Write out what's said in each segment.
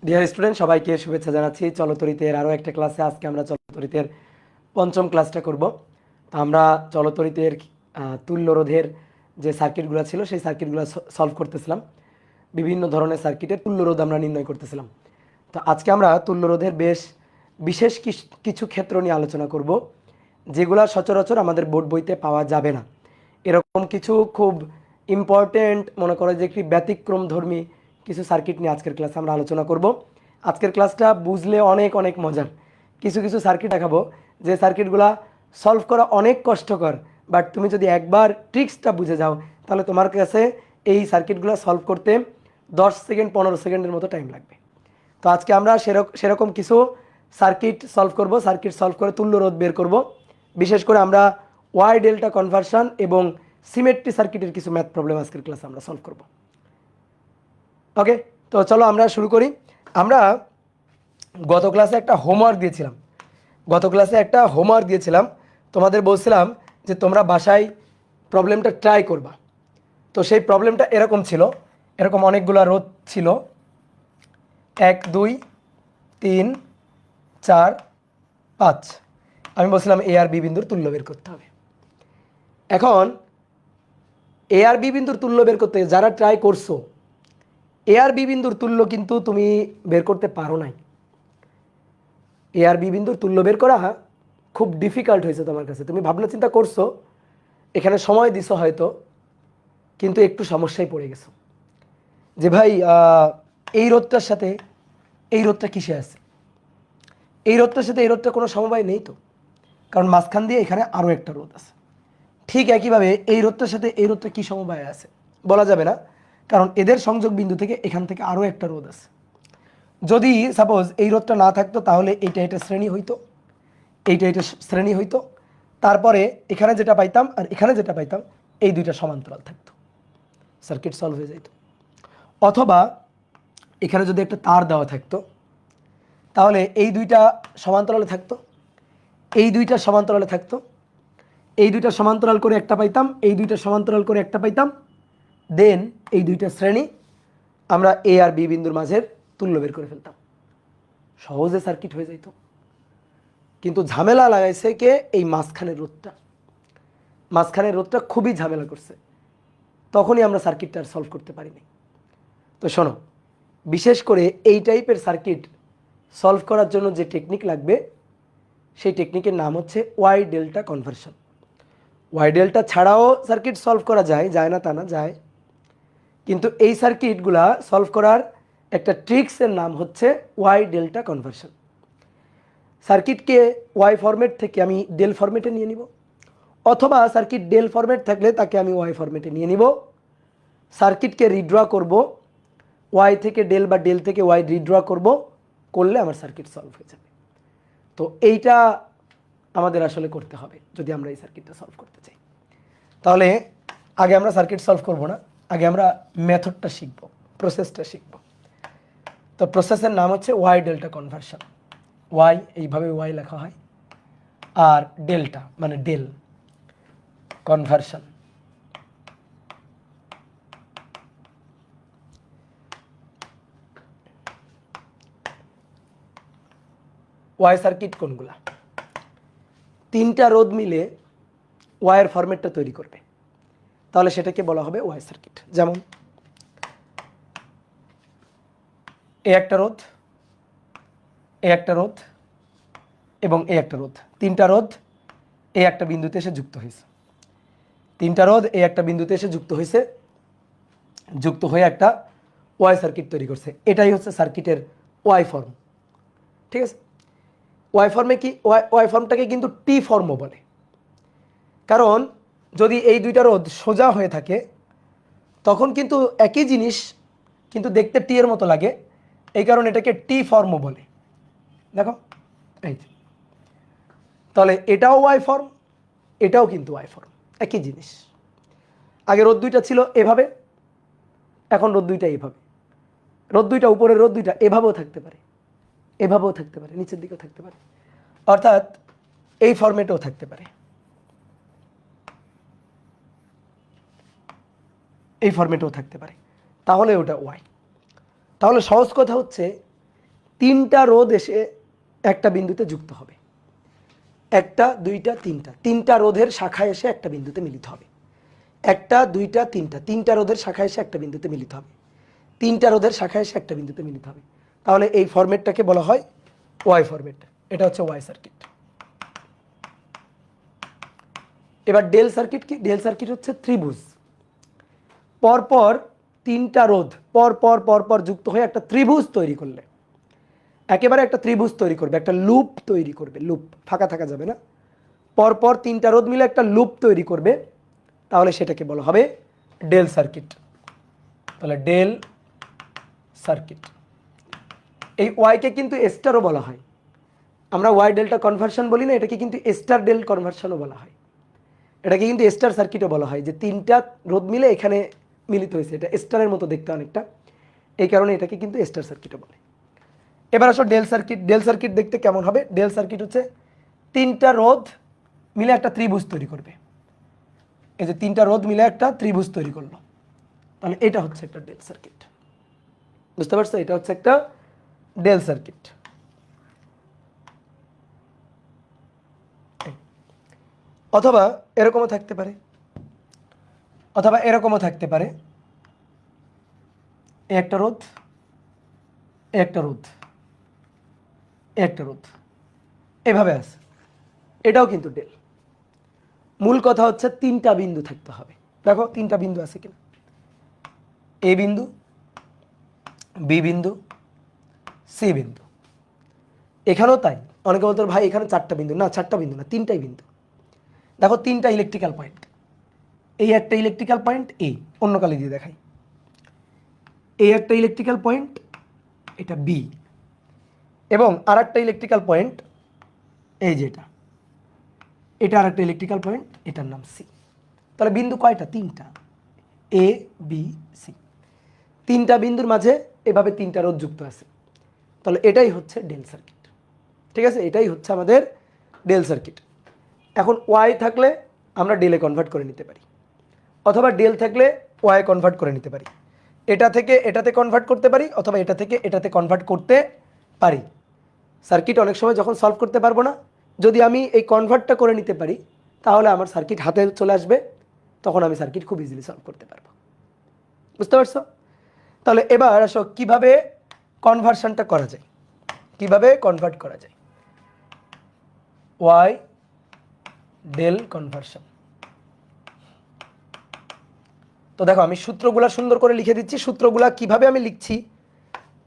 Dear student, সবাইকে শুভেচ্ছা জানাচ্ছি চলতরিতের আরও একটা ক্লাসে। আজকে আমরা চলতরিতের পঞ্চম ক্লাসটা করব। তো আমরা চলতরিতের তুল্যরোধের যে সার্কিটগুলো ছিল সেই সার্কিটগুলো সলভ করতেছিলাম। বিভিন্ন ধরনের সার্কিটের তুল্যরোধ আমরা নির্ণয় করতেছিলাম। তো আজকে আমরা তুল্যরোধের বিশেষ কিছু ক্ষেত্র নিয়ে আলোচনা করব, যেগুলো সচরাচর আমাদের বোর্ড বইতে পাওয়া যাবে না। এরকম কিছু খুব ইম্পর্টেন্ট, মনে করো যে একটি ব্যতিক্রমধর্মী কিছু সার্কিট নিয়ে আজকের ক্লাসে আমরা আলোচনা করব। আজকের ক্লাসটা বুঝলে অনেক অনেক মজার। কিছু কিছু সার্কিট দেখাবো যে সার্কিটগুলো সলভ করা অনেক কষ্টকর, বাট তুমি যদি একবার ট্রিক্সটা বুঝে যাও তাহলে তোমার কাছে এই সার্কিটগুলো সলভ করতে 10 সেকেন্ড 15 সেকেন্ডের মতো টাইম লাগবে। তো আজকে আমরা সেরকম কিছু সার্কিট সলভ করব। সার্কিট সলভ করে তুল্যরোধ বের করব। বিশেষ করে আমরা ওয়াই ডেল্টা কনভার্সন এবং সিমেট্রি সার্কিটের কিছু ম্যাথ প্রবলেম আজকের ক্লাসে আমরা সলভ করব। ওকে, তো চলো আমরা শুরু করি। আমরা গত ক্লাসে একটা হোমওয়ার্ক দিয়েছিলাম। তোমাদের বলছিলাম যে তোমরা বাসায় প্রবলেমটা ট্রাই করবা। তো সেই প্রবলেমটা এরকম ছিল, এরকম অনেকগুলো রোধ ছিল, 1 2 3 4 5। আমি বলছিলাম এ আর বি বিন্দুর তুল্য বের করতে হবে। এখন এ আর বি বিন্দুর তুল্য বের করতে যারা ট্রাই করছো, এ আর বি বিন্দুর তুল্য কিন্তু তুমি বের করতে পারো নাই। এ আর বি বিন্দুর তুল্য বের করা খুব ডিফিকাল্ট হয়েছে তোমার কাছে। তুমি ভাবনা চিন্তা করছো, এখানে সময় দিছো হয়তো, কিন্তু একটু সমস্যায় পড়ে গেছো যে ভাই এই রোধটার সাথে এই রোধটা কিসে আছে, এই রোধটার সাথে এই রোধটা কোনো সমবায় নেই তো, কারণ মাঝখান দিয়ে এখানে আরও একটা রোধ আছে। ঠিক একইভাবে এই রোধটার সাথে এই রোধটা কী সমবায় আছে বলা যাবে না, কারণ এদের সংযোগ বিন্দু থেকে এখান থেকে আরও একটা রোধ আছে। যদি সাপোজ এই রোধটা না থাকতো তাহলে এটা শ্রেণী হইতো, এইটা শ্রেণী হইতো, তারপরে এখানে যেটা পাইতাম আর এখানে যেটা পাইতাম এই দুইটা সমান্তরাল থাকতো, সার্কিট সলভ হয়ে যেত। অথবা এখানে যদি একটা তার দেওয়া থাকতো তাহলে এই দুইটা সমান্তরালে থাকতো, এই দুইটা সমান্তরালে থাকতো, এই দুইটা সমান্তরাল করে একটা পাইতাম, এই দুইটা সমান্তরাল করে একটা পাইতাম, দেন এই দুইটা শ্রেণী আমরা এ আর বি বিন্দুর মাঝের তুল্য বের করে ফেলতাম, সহজে সার্কিট হয়ে যেত। কিন্তু ঝামেলা লাগাইছে কে? এই মাঝখানের রোধটা খুবই ঝামেলা করছে, তখনই আমরা সার্কিটটা আর সলভ করতে পারিনি। তো শোনো, বিশেষ করে এই টাইপের সার্কিট সলভ করার জন্য যে টেকনিক লাগবে সেই টেকনিকের নাম হচ্ছে Y delta conversion. Y delta ছাড়াও সার্কিট সলভ করা যায় না তা না, যায়, কিন্তু এই সার্কিটগুলা সলভ করার একটা ট্রিক্সের নাম হচ্ছে ওয়াই ডেল্টা কনভার্সন। সার্কিটকে ওয়াই ফরম্যাট থেকে আমি ডেল ফরম্যাটে নিয়ে নিব, অথবা সার্কিট ডেল ফরম্যাট থাকলে তাকে আমি ওয়াই ফরম্যাটে নিয়ে নিব। সার্কিটকে রিড্র করব, ওয়াই থেকে ডেল বা ডেল থেকে ওয়াই রিড্র করলে আমার সার্কিট সলভ হয়ে যাবে। তো এইটা আমাদের আসলে করতে হবে যদি আমরা এই সার্কিটটা সলভ করতে চাই। তাহলে আগে আমরা সার্কিট সলভ করব না, আগে আমরা মেথডটা শিখব, প্রসেসটা শিখব। তো প্রসেসের নাম হচ্ছে ওয়াই ডেল্টা কনভার্সন। ওয়াই এইভাবে ওয়াই লেখা হয়, আর ডেল্টা মানে ডেল, কনভার্সন। ওয়াই সার্কিট কোনগুলা? তিনটা রোধ মিলে ওয়াইয়ের ফরম্যাটটা তৈরি করবে, তাহলে সেটাকে বলা হবে ওয়াই সার্কিট। যেমন এ একটা রোধ, এ একটা রোধ এবং এ একটা রোধ, তিনটা রোধ এ একটা বিন্দুতে এসে যুক্ত হয়েছে, তিনটা রোধ এ একটা বিন্দুতে এসে যুক্ত হয়ে একটা ওয়াই সার্কিট তৈরি করছে। এটাই হচ্ছে সার্কিটের ওয়াই ফর্ম। ঠিক আছে, ওয়াই ফর্মে কি, ওয়াই ফর্মটাকে কিন্তু টি ফর্মও বলে, কারণ যদি এই দুইটা রোধ সোজা হয়ে থাকে তখন কিন্তু একই জিনিস, কিন্তু দেখতে টি এর মতো লাগে, এই কারণে এটাকে টি ফর্মও বলে। দেখো এই, তাহলে এটাও ওয়াই ফর্ম, এটাও কিন্তু ওয়াই ফর্ম, একই জিনিস। আগে রোধ দুইটা ছিল এভাবে, এখন রোধ দুইটা এভাবে, রোধ দুইটা উপরের রোধ দুইটা এভাবেও থাকতে পারে, এভাবেও থাকতে পারে, নিচের দিকেও থাকতে পারে, অর্থাৎ এই ফরম্যাটেও থাকতে পারে, এই ফরম্যাটেও থাকতে পারে, তাহলে ওটা ওয়াই। তাহলে সহজ কথা হচ্ছে তিনটা রোধ এসে একটা বিন্দুতে যুক্ত হবে, একটা দুইটা তিনটা, তিনটা রোধের শাখা এসে একটা বিন্দুতে মিলিত হবে, একটা দুইটা তিনটা, তিনটা রোধের শাখা এসে একটা বিন্দুতে মিলিত হবে, তিনটা রোধের শাখা এসে একটা বিন্দুতে মিলিত হবে। তাহলে এই ফরম্যাটটাকে বলা হয় ওয়াই ফরম্যাট। এটা হচ্ছে ওয়াই সার্কিট। এবার ডেল সার্কিট কি? ডেল সার্কিট হচ্ছে ত্রিভুজ, পরপর তিনটা রোধ পর পর পর পর যুক্ত হয়ে একটা ত্রিভুজ তৈরি করলে, একেবারে একটা ত্রিভুজ তৈরি করবে, একটা লুপ তৈরি করবে, লুপ, ফাঁকা থাকা যাবে না, পরপর তিনটা রোধ মিলে একটা লুপ তৈরি করবে, তাহলে সেটাকে বলা হবে ডেল সার্কিট। তাহলে ডেল সার্কিট। এই ওয়াইকে কিন্তু স্টারও বলা হয়, আমরা ওয়াই ডেল্টা কনভার্সন বলি না, এটাকে কিন্তু স্টার ডেল কনভার্সনও বলা হয়, এটাকে কিন্তু স্টার সার্কিটও বলা হয়, যে তিনটা রোধ মিলে এখানে মিলিত হয়েছে, এটা স্টারের মতো দেখতে অনেকটা, এই কারণে এটাকে কিন্তু স্টার সার্কিটও বলে। এবার আসো ডেল সার্কিট। ডেল সার্কিট দেখতে কেমন হবে? ডেল সার্কিট হচ্ছে তিনটা রোধ মিলে একটা ত্রিভুজ তৈরি করবে, এই যে তিনটা রোধ মিলে একটা ত্রিভুজ তৈরি করলো, তাহলে এটা হচ্ছে একটা ডেল সার্কিট। বুঝতে পারছো? এটা হচ্ছে একটা ডেল সার্কিট। অথবা এরকমও থাকতে পারে, অথবা এরকমও থাকতে পারে, একটা রোধ, একটা রোধ, একটা রোধ, এভাবে আছে, এটাও কিন্তু ডেল। মূল কথা হচ্ছে তিনটা বিন্দু থাকতে হবে। দেখো তিনটা বিন্দু আছে কিনা, এ বিন্দু, বি বিন্দু, সি বিন্দু। এখানেও তাই। অনেকে বলতো ভাই এখানে চারটা বিন্দু, না চারটা বিন্দু না, তিনটাই বিন্দু। দেখো তিনটা ইলেকট্রিক্যাল পয়েন্ট, এই একটা ইলেকট্রিক্যাল পয়েন্ট, এই অন্য কালি দিয়ে দেখাই, এই একটা ইলেকট্রিক্যাল পয়েন্ট, এটা বি, এবং আর একটা ইলেকট্রিক্যাল পয়েন্ট এই যে এটা আর একটা ইলেকট্রিক্যাল পয়েন্ট, এটার নাম সি। তাহলে বিন্দু কয়টা? তিনটা, এ বি সি। তিনটা বিন্দুর মাঝে এভাবে তিনটা রোধ যুক্ত আছে, তাহলে এটাই হচ্ছে ডেল সার্কিট। ঠিক আছে, এটাই হচ্ছে আমাদের ডেল সার্কিট। এখন ওয়াই থাকলে আমরা ডেলে কনভার্ট করে নিতে পারি, অথবা ডেল থাকলে ওয়াই কনভার্ট করে নিতে পারি, এটা থেকে এটাতে কনভার্ট করতে পারি, অথবা এটা থেকে এটাতে কনভার্ট করতে পারি। সার্কিট অনেক সময় যখন সলভ করতে পারবো না, যদি আমি এই কনভার্টটা করে নিতে পারি, তাহলে আমার সার্কিট হাতে চলে আসবে, তখন আমি সার্কিট খুব ইজিলি সলভ করতে পারবো। বুঝতে পারছো? তাহলে এবার আসো কিভাবে কনভার্সনটা করা যায়, কিভাবে কনভার্ট করা যায় ওয়াই ডেল কনভার্সন। তো দেখো আমি সূত্রগুলা সুন্দর করে লিখে দিচ্ছি, সূত্রগুলা কিভাবে আমি লিখছি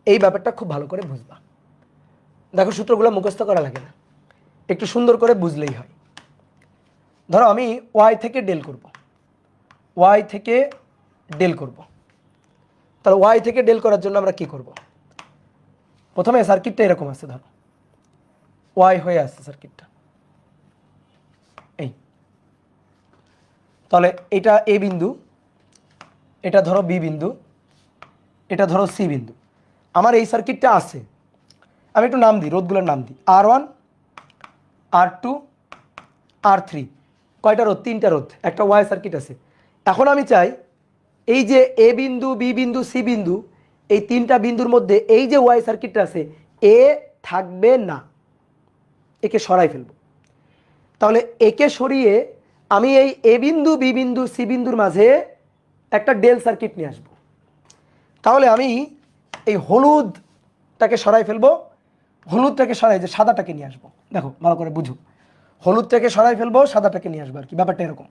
এই ব্যাপারটা খুব ভালো করে বুঝবা। দেখো সূত্রগুলো মুখস্থ করা লাগে না, একটু সুন্দর করে বুঝলেই হয়। ধরো আমি ওয়াই থেকে ডেল করব, ওয়াই থেকে ডেল করব, তাহলে ওয়াই থেকে ডেল করার জন্য আমরা কি করব? প্রথমে সার্কিটটা এরকম আছে, ধরো ওয়াই হয়ে আসছে সার্কিটটা এই, তাহলে এটা এ বিন্দু, এটা ধরো বি বিন্দু, এটা ধরো সি বিন্দু। আমার এই সার্কিটটা আছে, আমি একটু নাম দিই, রোধগুলোর নাম দিই, R1, R2, R3। কয়টা রোধ? তিনটা রোধ, একটা ওয়াই সার্কিট আছে। এখন আমি চাই এই যে এ বিন্দু, বি বিন্দু, সি বিন্দু, এই তিনটা বিন্দুর মধ্যে এই যে ওয়াই সার্কিটটা আছে, এ থাকবে না, একে সরাই ফেলব। তাহলে একে সরিয়ে আমি এই এ বিন্দু, বি বিন্দু, সি বিন্দুর মাঝে একটা ডেল সার্কিট নিয়ে আসবো। তাহলে আমি এই হলুদটাকে সরাই ফেলবো, হলুদটাকে সরাই যে সাদাটাকে নিয়ে আসবো। দেখো ভালো করে বুঝো, হলুদটাকে সরাই ফেলবো, সাদাটাকে নিয়ে আসবো আর কি। ব্যাপারটা এরকম,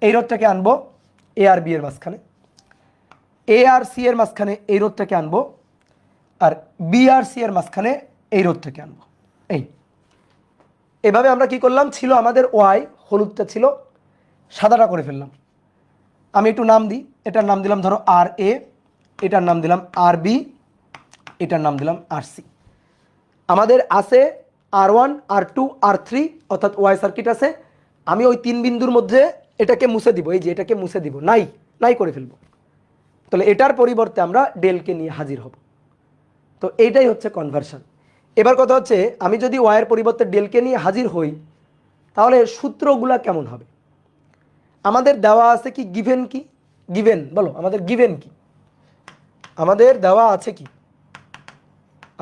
এই রোধটাকে আনবো এ আর বি এর মাঝখানে, এ আর সি এর মাঝখানে এই রোধটাকে আনবো, আর বি আর সি এর মাঝখানে এই রোধটাকে আনবো। এই এভাবে আমরা কি করলাম, ছিল আমাদের ওয়াই, হলুদটা ছিল, সাদাটা করে ফেললাম। আমি একটু নাম দিই, এটার নাম দিলাম ধরো আর এ, এটার নাম দিলাম আর বি, এটার নাম দিলাম আর সি। আমাদের আছে R1, R2, R3, অর্থাৎ ওয়াই সার্কিট আছে। আমি ওই তিন বিন্দুর মধ্যে এটাকে মুছে দিব, এই যে এটাকে মুছে দিব, নাই নাই করে ফেলবো। তাহলে এটার পরিবর্তে আমরা ডেলকে নিয়ে হাজির হব। তো এইটাই হচ্ছে কনভার্সন। এবার কথা হচ্ছে, আমি যদি ওয়াইয়ের পরিবর্তে ডেলকে নিয়ে হাজির হই, তাহলে সূত্রগুলা কেমন হবে? আমাদের দেওয়া আছে কি গিভেন, কি গিভেন বলো, আমাদের গিভেন কি? আমাদের দেওয়া আছে কি?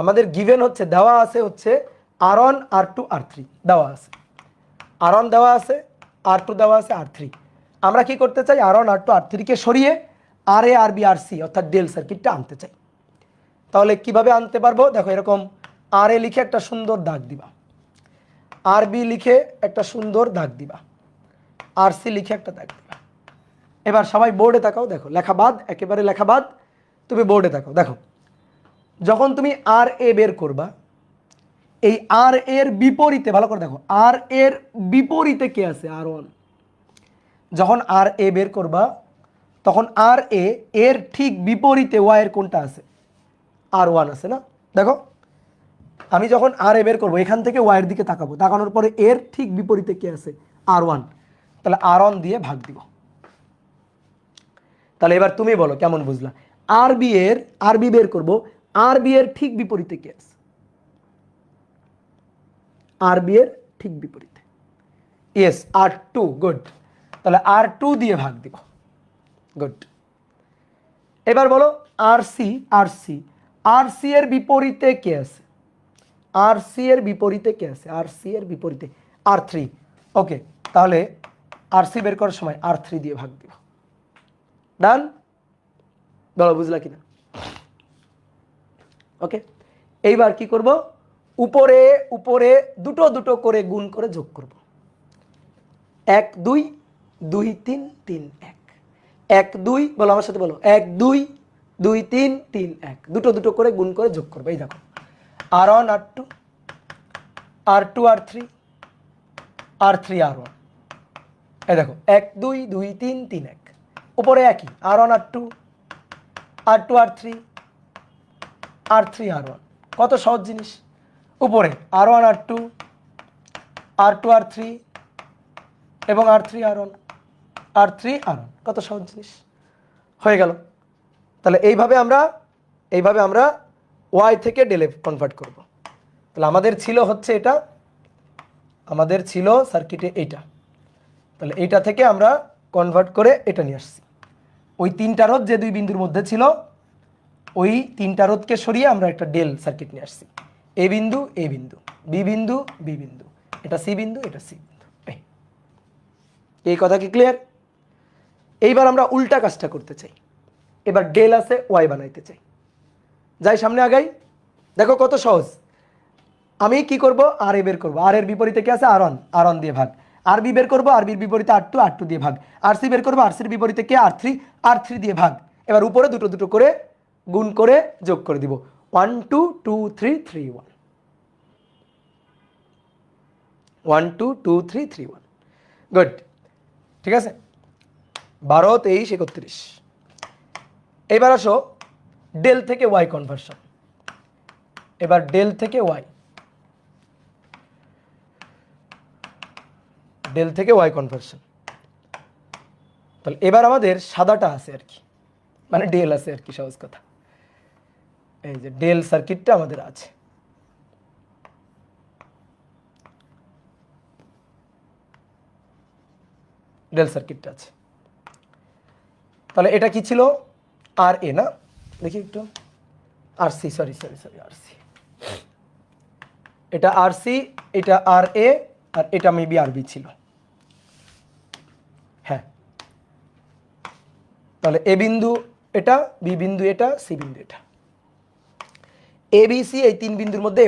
আমাদের গিভেন হচ্ছে দেওয়া আছে হচ্ছে R1 R2 R3 দেওয়া আছে, R1 দেওয়া আছে, R2 দেওয়া আছে, R3। আমরা কি করতে চাই? R1 R2 R3 কে সরিয়ে RA RB RC অর্থাৎ ডেল সার্কিটটা আনতে চাই। তাহলে কিভাবে আনতে পারবো? দেখো এরকম RA লিখে একটা সুন্দর দাগ দিবা, RB লিখে একটা সুন্দর দাগ দিবা, RC লিখে একটা দাগ দিবা। এবার সবাই বোর্ডে তাকাও, দেখো লেখা বাদ, একেবারে লেখা বাদ, তুমি বোর্ডে তাকাও। দেখো যখন তুমি RA বের করবা, এই আর এর বিপরীতে ভালো করে দেখো, আর এর বিপরীতে কে আছে? R1। যখন আর এ বের করবা তখন আর এ এর ঠিক বিপরীতে ওয়াই এর কোনটা আছে? R1 আছে না? দেখো আমি যখন আর এ বের করবো এখান থেকে ওয়াই এর দিকে তাকাবো, তাকানোর পরে এর ঠিক বিপরীতে কে আছে? R1। তাহলে R1 দিয়ে ভাগ দিব। তাহলে এবার তুমি বলো কেমন বুঝলা? আরবি বের করবো, আরবি এর ঠিক বিপরীতে কে আছে? আরবি এর ঠিক বিপরীতে, ইয়েস R2। গুড, তাহলে R2 দিয়ে ভাগ দিব। গুড, এবার বলো আরসি এর বিপরীতে কে আছে? আরসি এর বিপরীতে কে আছে? আরসি এর বিপরীতে R3। ওকে, তাহলে আরসি বের করার সময় R3 দিয়ে ভাগ দিব। ডান? বলো বুঝলা কিনা? ওকে, এইবার কি করব? উপরে উপরে দুটো দুটো করে গুণ করে যোগ করব। 1 2 2 3 3 1 1 2, বলো আমার সাথে বলো, 1 2 2 3 3 1, দুটো দুটো করে গুণ করে যোগ করবে। এই দেখো R1 R2 R2 R3 R3 R1। এই দেখো 1 2 2 3 3 1, উপরে একই R1 R2 R2 R3 R3 R1। কত সহজ জিনিস! উপরে R1 R2 R2 R3 এবং R3 R1 R3 R1, কত সহজ জিনিস হয়ে গেল। তাহলে এইভাবে আমরা ওয়াই থেকে ডেলে কনভার্ট করব। তাহলে আমাদের ছিল হচ্ছে এটা, আমাদের ছিল সার্কিটে এইটা, তাহলে এইটা থেকে আমরা কনভার্ট করে এটা নিয়ে আসছি। ওই তিনটা রোধ যে দুই বিন্দুর মধ্যে ছিল, ওই তিনটা রোধকে সরিয়ে আমরা একটা ডেল সার্কিট নিয়ে আসছি। এ বিন্দু এ বিন্দু, বি বিন্দু বি বিন্দু, এটা সি বিন্দু এটা সি বিন্দু। এই কথা কি ক্লিয়ার? এইবার আমরা উল্টা কাজটা করতে চাই। এবার ডেল আছে ওয়াই বানাইতে চাই। যাই সামনে আগাই, দেখো কত সহজ। আমি কি করব? আর এ বের করব, আর এর বিপরীতে কি আছে? R1 দিয়ে ভাগ। আরবি বের করব, আরবির বিপরীতে R2 দিয়ে ভাগ। আরসি বের করব, আরসির বিপরীতে কে? R3 দিয়ে ভাগ। এবার উপরে দুটো দুটো করে গুণ করে যোগ করে দিব। 1 2 2 3 3 1 1 2 2 3 3 1। গুড, ঠিক আছে। 12 23 31। এবার আসো ডেল থেকে ওয়াই কনভার্সন। এবার ডেল থেকে ওয়াই কনভার্সন। তাহলে এবার আমাদের সাদাটা আছে আর কি, মানে ডেল আছে আর কি, সহজ কথা। এই যে ডেল সার্কিটটা আমাদের আছে। ডেল সার্কিটটা আছে। তাহলে এটা কি ছিল? আর এ না, দেখি একটু, আরসি, সরি আরসি। এটা আরসি, এটা আর এ, আর এটা মেবি আরবি ছিল। হ্যাঁ, তাহলে এ বিন্দু এটা, বি বিন্দু এটা, সি বিন্দু এটা, এ বি সি, এই তিন বিন্দুর মধ্যে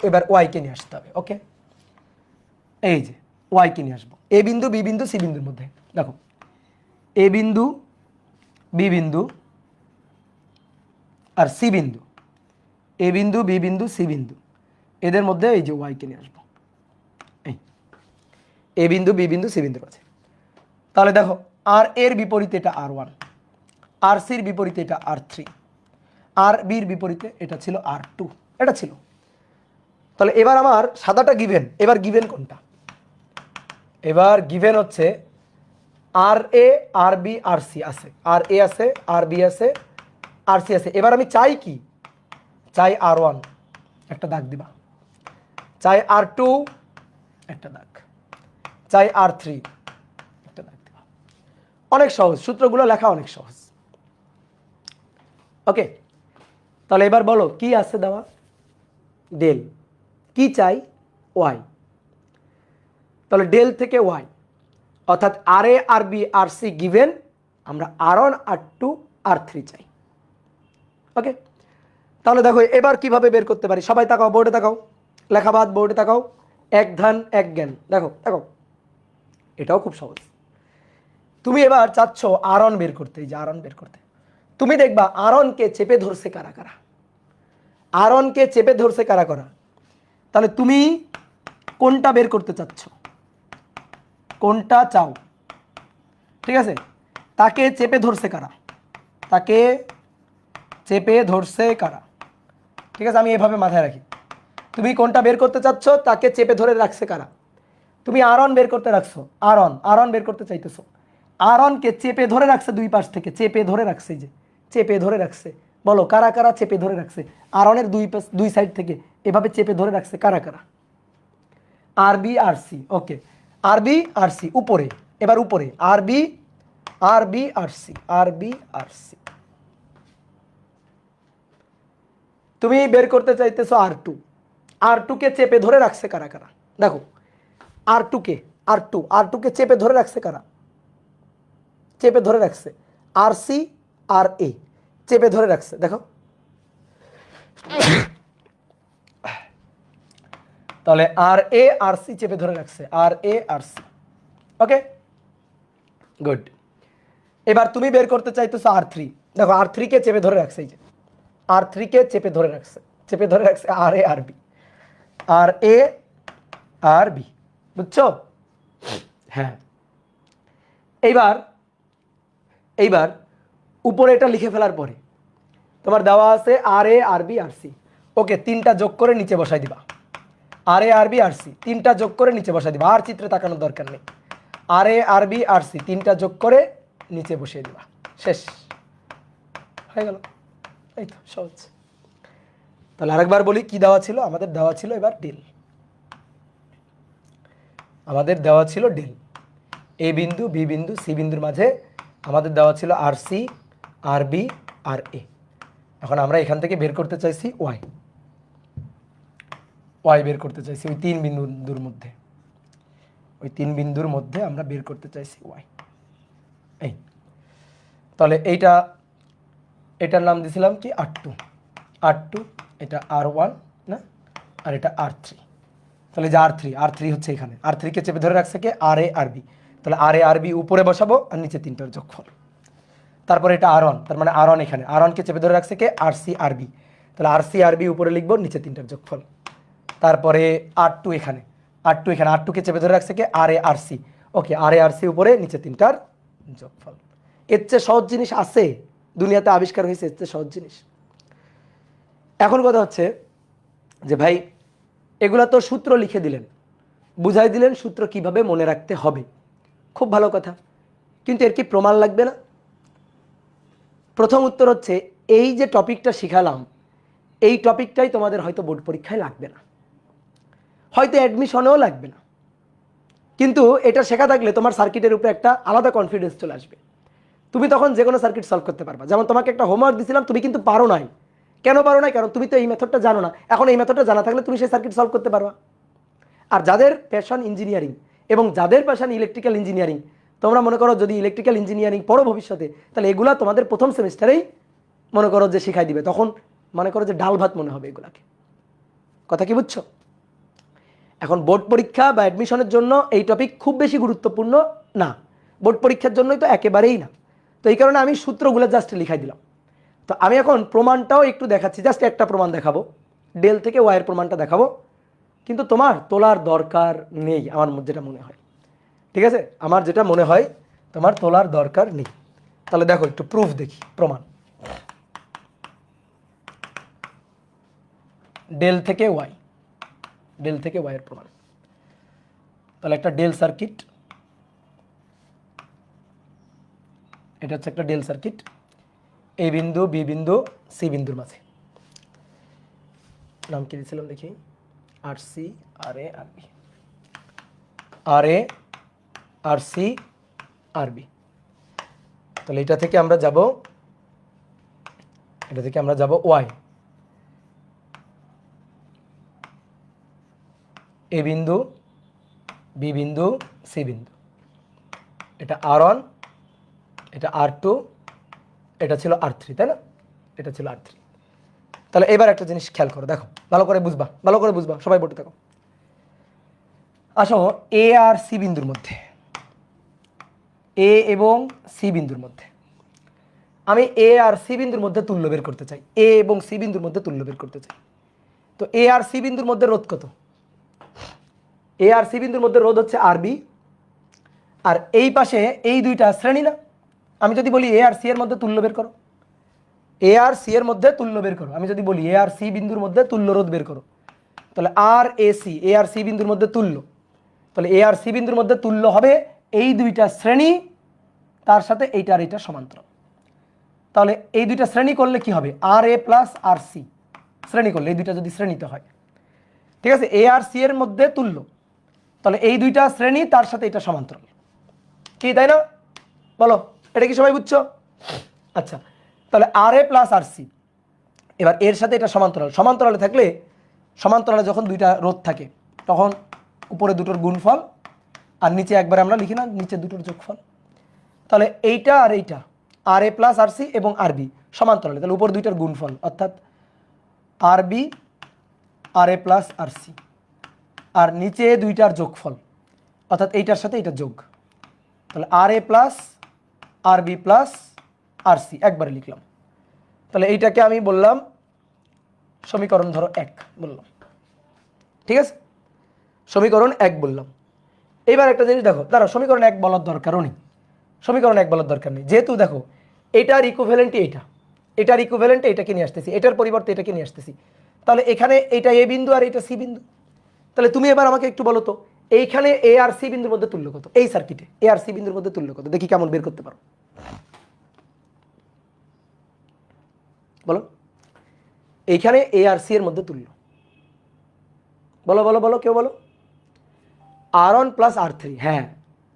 এবার ওয়াই কে নিয়ে আসতে হবে। ওকে, এই যে ওয়াই কে নিয়ে আসবো এ বিন্দু বি বিন্দু সি বিন্দুর মধ্যে। দেখো এ বিন্দু বি বিন্দু আর সি বিন্দু, এ বিন্দু বি বিন্দু সি বিন্দু, এদের মধ্যে এই যে ওয়াই কে নিয়ে আসবো। এই এ বিন্দু বি বিন্দু সি বিন্দুর মাঝে। তাহলে দেখো আর এর বিপরীতে এটা R1, আর সির বিপরীতে এটা R3, আর বির বিপরীতে এটা ছিল R2, এটা ছিল। তাহলে এবার আমার সাদাটা গিভেন। এবার গিভেন কোনটা? এবার গিভেন হচ্ছে আর এ আর বি আর সি আছে, আর এ আছে, আর বি আছে, আর সি আছে। এবার আমি চাই কি? চাই R1, একটা দাগ দিবা। চাই R2, একটা দাগ। চাই R3, একটা দাগ দিবা। অনেক সহজ, সূত্রগুলো লেখা অনেক সহজ। ওকে, তাহলে এবার বলো কি আছে দেওয়া? ডেল কি চাই ওয়াই, তাহলে ডেল থেকে ওয়াই অর্থাৎ আর এ আর বি আর সি গিভেন, আমরা R1 R2 R3 চাই। ওকে, তাহলে দেখো এবার কিভাবে বের করতে পারি, সবাই তাকাও, বোর্ডে তাকাও, লেখাবাদ বোর্ডে তাকাও, এক ধান এক জ্ঞান, দেখো দেখো এটাও খুব সহজ। তুমি এবার চাচ্ছ R1 বের করতে, এই যে R1 বের করতে, তুমি দেখবা R1 কে চেপে ধরছে কারা কারা, R1 কে চেপে ধরছে কারা কারা, তাহলে তুমি কোনটা বের করতে চাচ্ছ, কোনটা চাও, ঠিক আছে, তাকে চেপে ধরছে কারা, তাকে চেপে ধরছে কারা, ঠিক আছে, আমি এভাবে মাথায় রাখি, তুমি কোনটা বের করতে চাচ্ছ তাকে চেপে ধরে রাখছে কারা, তুমি R1 বের করতে রাখছো, R1 বের করতে চাইতেছো, R1 কে চেপে ধরে রাখছে দুই পাশ থেকে, চেপে ধরে রাখছে, যে চেপে ধরে রাখছে, বলো কারা কারা চেপে ধরে রাখছে, R1 এর দুই সাইড থেকে এভাবে চেপে ধরে রাখছে কারা কারা, আরবি আর সি। ওকে, আরবি আর সি উপরে, এবার উপরে আরবি আর সি, আরবি আর সি। তুমি বের করতে চাইতেছো R2 কে চেপে ধরে রাখছে কারা কারা, দেখো R2 কে চেপে ধরে রাখছে কারা, চেপে ধরে রাখছে আর সি আর এ, চেপে ধরে রাখছে, দেখো তাহলে আর এ আর সি চেপে ধরে রাখছে, আর এ আর সি। ওকে গুড, এবার তুমি বের করতে চাইতেছো R3, দেখো R3 কে চেপে ধরে রাখছে, এই যে R3 কে চেপে ধরে রাখছে আর এ আর বি, আর এ আর বি, বুঝছো? হ্যাঁ, এইবার উপরে এটা লিখে ফেলার পরে তোমার দেওয়া আছে আর এ আর বি আর সি। ওকে, তিনটা যোগ করে নিচে বসাই দিবা, আর এ আর বি আর সি তিনটা যোগ করে নিচে বসাই দিবা, আর চিত্রে তাকানোর দরকার নেই, আর এ আর বি আর সি তিনটা যোগ করে নিচে বসিয়ে দিবা, শেষ হয়ে গেল, এই তো সহজ। তাহলে আরেকবার বলি কি দেওয়া ছিল, আমাদের দেওয়া ছিল এবার ডেল, আমাদের দেওয়া ছিল ডেল, এ বিন্দু বি বিন্দু সি বিন্দুর মাঝে আমাদের দেওয়া ছিল আর সি আর বি আর এ। এখন আমরা এখান থেকে বের করতে চাইছি ওয়াই বের করতে চাইছি, ওই তিন বিন্দুর মধ্যে আমরা বের করতে চাইছি ওয়াই। এই তাহলে এটার নাম দিয়েছিলাম কি R2, এটা R1 না, আর এটা R3, তাহলে যে R3 হচ্ছে এখানে, R3 কে চেপে ধরে রাখছে কে, আর এ আর বি, তাহলে আর এ আর বি উপরে বসাবো আর নিচে তিনটার যোগফল, তারপরে এটা R1, তার মানে R1 এখানে, R1 কে চেপে ধরে রাখছে কে, আর সি আর বি, তাহলে আর সি আর বি উপরে লিখবো, নিচে তিনটার যোগফল, তারপরে R2 এখানে, R2 কে চেপে ধরে রাখছে কে, আর এ আর সি, ওকে, আর এ আর সি উপরে নিচে তিনটার যোগফল। এর চেয়ে সহজ জিনিস আছে দুনিয়াতে, আবিষ্কার হয়েছে এর চেয়ে সহজ জিনিস। এখন কথা হচ্ছে যে ভাই এগুলা তো সূত্র লিখে দিলেন, বুঝাই দিলেন সূত্র কিভাবে মনে রাখতে হবে, খুব ভালো কথা, কিন্তু এর কি প্রমাণ লাগবে না? প্রথম উত্তর হচ্ছে এই যে টপিকটা শিখালাম, এই টপিকটাই তোমাদের হয়তো বোর্ড পরীক্ষায় লাগবে না, হয়তো অ্যাডমিশনেও লাগবে না, কিন্তু এটা শেখা থাকলে তোমার সার্কিটের উপরে একটা আলাদা কনফিডেন্স চলে আসবে, তুমি তখন যে কোনো সার্কিট সলভ করতে পারবা। যেমন তোমাকে একটা হোমওয়ার্ক দিয়েছিলাম, তুমি কিন্তু পারো নাই, কেন পারো নাই? কারণ তুমি তো এই মেথডটা জানো না, এখন এই মেথডটা জানা থাকলে তুমি সেই সার্কিট সলভ করতে পারবা। আর যাদের প্যাশন ইঞ্জিনিয়ারিং এবং যাদের প্যাশন ইলেকট্রিক্যাল ইঞ্জিনিয়ারিং, তোমরা মনে করো যদি ইলেকট্রিক্যাল ইঞ্জিনিয়ারিং পড়ো ভবিষ্যতে, তাহলে এগুলা তোমাদের প্রথম সেমিস্টারেই মনে করো যে শিখাই দিবে, তখন মনে করো যে ডাল ভাত মনে হবে এগুলাকে, কথা কি বুঝছো? এখন বোর্ড পরীক্ষা বা অ্যাডমিশনের জন্য এই টপিক খুব বেশি গুরুত্বপূর্ণ না, বোর্ড পরীক্ষার জন্যই তো একেবারেই না, তো এই কারণে আমি সূত্রগুলো জাস্ট লিখাই দিলাম। তো আমি এখন প্রমাণটাও একটু দেখাচ্ছি, জাস্ট একটা প্রমাণ দেখাবো, ডেল থেকে ওয়াইয়ের প্রমাণটা দেখাবো, কিন্তু তোমার তোলার দরকার নেই আমার যেটা মনে হয়, ঠিক আছে, আমার যেটা মনে হয় তোমার তোলার দরকার নেই। তাহলে দেখো একটু প্রুফ দেখি, প্রমাণ, ডেল থেকে ওয়াইয়ের প্রমাণ। তাহলে একটা ডেল সার্কিট, এটা হচ্ছে একটা ডেল সার্কিট, এ বিন্দু বি বিন্দু সি বিন্দুর মাঝে, নাম কি দিয়েছিলাম দেখি, আর সি আর এ আর বি, আর এ আর সি আর বি। তাহলে এটা থেকে আমরা যাব ওয়াই, এ বিন্দু, বি বিন্দু, সি বিন্দু, এটা R1, এটা R2, এটা ছিল R3, তাই না? এটা ছিল R3। তাহলে এবার একটা জিনিস খেয়াল করো, দেখো, ভালো করে বুঝবা, সবাই বলতে থাকো। আসো এ আর সি বিন্দুর মধ্যে, এ এবং সি বিন্দুর মধ্যে আমি এ আর সি বিন্দুর মধ্যে তুল্য বের করতে চাই, এ এবং সি বিন্দুর মধ্যে তুল্য বের করতে চাই। তো এ আর সি বিন্দুর মধ্যে রোধ কত? এ আর সি বিন্দুর মধ্যে রোধ হচ্ছে আরবি, আর এই পাশে এই দুইটা শ্রেণী না। আমি যদি বলি এ আর সি এর মধ্যে তুল্য বের করো, এ আর সি এর মধ্যে তুল্য বের করো, আমি যদি বলি এ আর সি বিন্দুর মধ্যে তুল্য রোধ বের করো, তাহলে আর A C, A R C বিন্দুর মধ্যে তুল্য, তাহলে এ আর সি বিন্দুর মধ্যে তুল্য হবে এই দুইটা শ্রেণী, তার সাথে এইটা আর এইটা সমান্তরাল। তাহলে এই দুইটা শ্রেণী করলে কি হবে? আর এ প্লাস আর সি শ্রেণী করলে, এই দুইটা যদি শ্রেণীতে হয়, ঠিক আছে, এ আর সি এর মধ্যে তুল্য, তাহলে এই দুইটা শ্রেণী তার সাথে এটা সমান্তরাল, কি তাই না? বলো, এটা কি সবাই বুঝছো? আচ্ছা, তাহলে আর এ প্লাস আর সি, এবার এর সাথে এটা সমান্তরাল, সমান্তরালে থাকলে, সমান্তরালে যখন দুইটা রোধ থাকে তখন উপরে দুটোর গুণফল, আর নিচে একবারে আমরা লিখি না, নিচে দুটোর যোগফল। তাহলে এইটা আর এইটা, আর এ প্লাস আর সি এবং আরবি সমান্তরালে, তাহলে উপর দুইটার গুণফল অর্থাৎ আরবি আর এ প্লাস আর সি, আর নিচে দুইটার যোগফল অর্থাৎ এইটার সাথে এটা যোগ, তাহলে আর এ প্লাস আরবি প্লাস আর সি একবারে লিখলাম। তাহলে এইটাকে আমি বললাম সমীকরণ ধরো 1 বললাম, ঠিক আছে, সমীকরণ 1 বললাম। এইবার একটা জিনিস দেখো, দাঁড়া, সমীকরণ 1 বলার দরকারও নেই, সমীকরণ 1 বলার দরকার নেই, যেহেতু দেখো এটার ইকুইভ্যালেন্টই এইটা, এটার ইকুইভ্যালেন্টে এটাকে নিয়ে আসতেছি, এটার পরিবর্তে এটাকে নিয়ে আসতেছি, তাহলে এখানে এটা এ বিন্দু আর এটা সি বিন্দু। তাহলে তুমি এবার আমাকে একটু বলো তো, এইখানে এ আর সি বিন্দুর মধ্যে তুল্য কত? এই সার্কিটে এ আর সি বিন্দুর মধ্যে তুল্য কত? দেখি কেমন বের করতে পারো, বলো। এইখানে এ আর সি এর মধ্যে তুল্য, বলো বলো বলো, কেউ বলো। R1 প্লাস R3, হ্যাঁ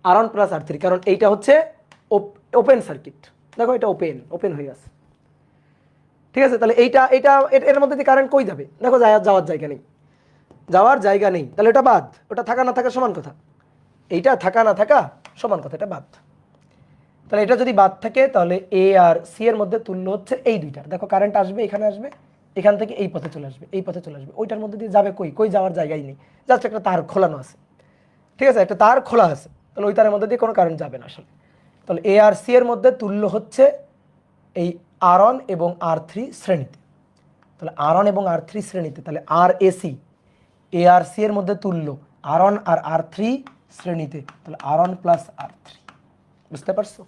R1 প্লাস R3, কারণ এইটা হচ্ছে ওপেন সার্কিট, দেখো এটা ওপেন হয়ে আছে, ঠিক আছে। তাহলে এইটা এটা এর মধ্যে দিয়ে কারেন্ট কই যাবে? দেখো যাওয়ার জায়গা নেই, যাওয়ার জায়গা নেই, তাহলে এটা বাদ, ওটা থাকা না থাকা সমান কথা, এইটা থাকা না থাকা সমান কথা, এটা বাদ। তাহলে এটা যদি বাদ থাকে তাহলে এ আর সি এর মধ্যে তুল্য হচ্ছে এই দুইটার, দেখো কারেন্ট আসবে, এখানে আসবে, এখান থেকে এই পথে চলে আসবে, এই পথে চলে আসবে, ওইটার মধ্যে দিয়ে যাবে কই যাওয়ার জায়গাই নেই, জাস্ট একটা তার খোলানো আছে, ঠিক আছে, একটা তার খোলা আছে, তাহলে ওই তারের মধ্যে দিয়ে কোনো কারেন্ট যাবে না আসলে। তাহলে এ আর সি এর মধ্যে তুল্য হচ্ছে এই R1 এবং R3 শ্রেণীতে, তাহলে R1 এবং R3 শ্রেণীতে, তাহলে আর A C, A R C এর মধ্যে তুল্য R1 আর R3 শ্রেণীতে, তাহলে R1 প্লাস R3, বুঝতে পারছো?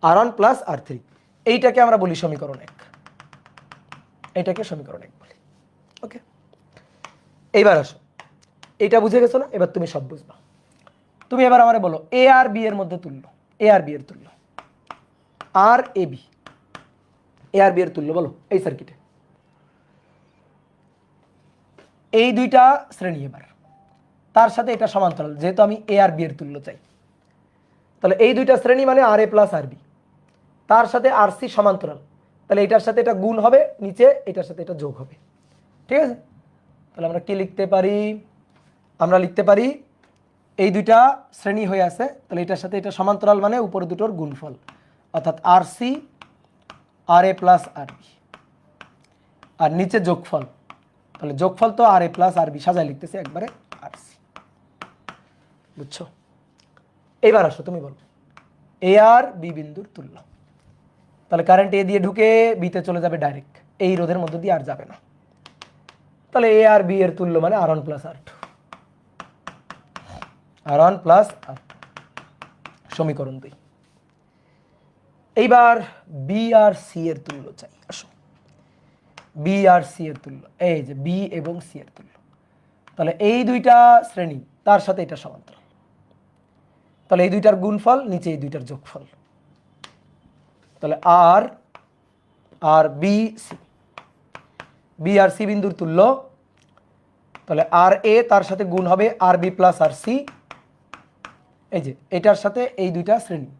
R1 প্লাস R3, এইটাকে আমরা বলি সমীকরণ 1, এইটাকে সমীকরণ 1 বলি, ওকে। এইবার আসো, এইটা বুঝে গেছো না? এবার তুমি সব বুঝবা। তুমি এবার আমারে বলো এ আর বি এর মধ্যে তুল্য, এ আর বি এর তুল্য, আর এ বি, এ আর বি এর তুল্য বলো এই সার্কিটে, এই দুইটা শ্রেণী, এবার তার সাথে এটা সমান্তরাল, যেহেতু আমি এ আর বি এর তুল্য চাই, তাহলে এই দুইটা শ্রেণী মানে আর এ প্লাস আর বি, তার সাথে আর সি সমান্তরাল, তাহলে এটার সাথে এটা গুণ হবে, নিচে এটার সাথে এটা যোগ হবে, ঠিক আছে। তাহলে আমরা কি লিখতে পারি? আমরা লিখতে পারি এই দুইটা শ্রেণী হয়ে আছে, তাহলে এটার সাথে এটা সমান্তরাল মানে উপরে দুটোর গুণফল, অর্থাৎ আর সি আর এ প্লাস আর বি, আর নিচে যোগফল, তাহলে যোগফল তো আর এ প্লাস আর বি, সাজায় লিখতেছি একবারে আর সি, বুঝছো? এইবার আসো তুমি বলো এ আর বি বিন্দুর তুল্য, তাহলে কারেন্ট এ দিয়ে ঢুকে বিতে চলে যাবে ডাইরেক্ট, এই রোধের মধ্য দিয়ে আর যাবে না, তাহলে এ আর বি এর তুল্য মানে R1 plus R2, R1 plus R2, সমীকরণ 2। এইবার বি আর সি এর তুল্য চাই, আসো বি আর সি এর তুল্য, এই যে বি এবং সি এর তুল্য, তাহলে এই দুইটা শ্রেণী তার সাথে এটা সমান্তরাল, তাহলে এই দুইটার গুণফল, নিচে এই দুইটার যোগফল, তাহলে আর আর বি সি, বি আর সি বিন্দুর তুল্য, তাহলে আর এ তার সাথে গুণ হবে আর বি প্লাস আর সি, এই যে এটার সাথে এই দুইটা শ্রেণী,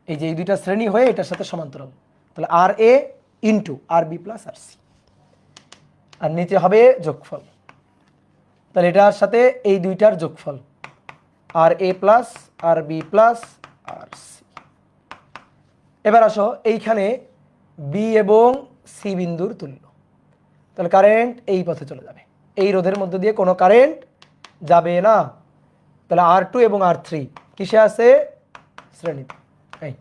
এই যে এই দুইটা শ্রেণী হয়ে এটার সাথে সমান্তরাল, তাহলে আর এ ইন্টু আর বি প্লাস আর সি, আর নিচে হবে যোগফল, তাহলে এটার সাথে এই দুইটার যোগফল আর এ প্লাস আর বি প্লাস আর সি। এবার আসো এইখানে বি এবং সি বিন্দুর তুল্য, তাহলে কারেন্ট এই পথে চলে যাবে, এই রোধের মধ্যে দিয়ে কোনো কারেন্ট যাবে না। তাহলে R2 এবং R3 কিসে আছে? শ্রেণীতে। এই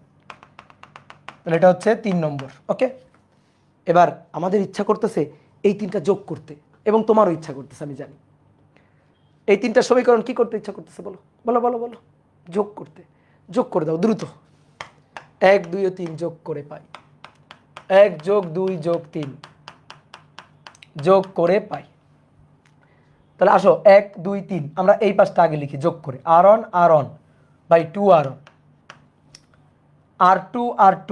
তাহলে এটা হচ্ছে 3 নম্বর। ওকে, এবার আমাদের ইচ্ছা করতেছে এই তিনটা যোগ করতে, এবং তোমারও ইচ্ছা করতেছে, আমি জানি। এই তিনটা সমীকরণ কি করতে ইচ্ছা করতেছে? বলো বলো বলো বলো। যোগ করতে। যোগ করে দাও দ্রুত। 1 2 ও 3 যোগ করে পাই 1 যোগ 2 যোগ 3 যোগ করে পাই। তাহলে আসো 1 2 3 আমরা এই পাশটা আগে লিখি যোগ করে। R1 R1 by 2 R1, R2 R2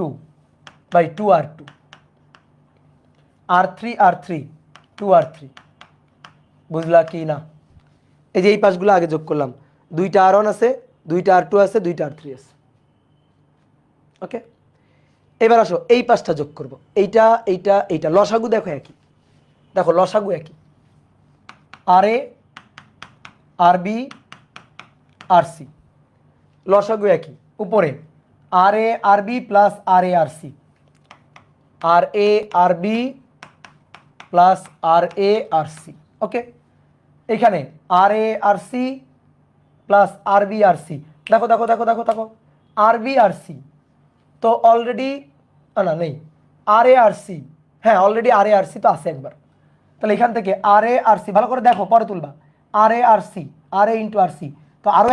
by 2 R2, R3 R3 2 R3। বুঝলা কি না? এই যে এই পাশগুলো আগে যোগ করলাম, 2টা R1 আছে, 2টা R2 আছে, 2টা R3 আছে। ওকে, এবার আসো এই পাশটা যোগ করব। এইটা এইটা এইটা লসাগু দেখো একই, দেখো লসাগু একই, RA RB RC লসাগু একই। উপরে RA RB plus RA RC, RA RB plus RA RC। ওকে, এখানে RA RC plus RB RC। দেখো দেখো দেখো দেখো দেখো RB RC তো অলরেডি না নেই, RA RC, হ্যাঁ অলরেডি RA RC তো আছে একবার। তাহলে এখান থেকে RA RC ভালো করে দেখো, পরে তুলবা। RA RC RA into RC, তো আরও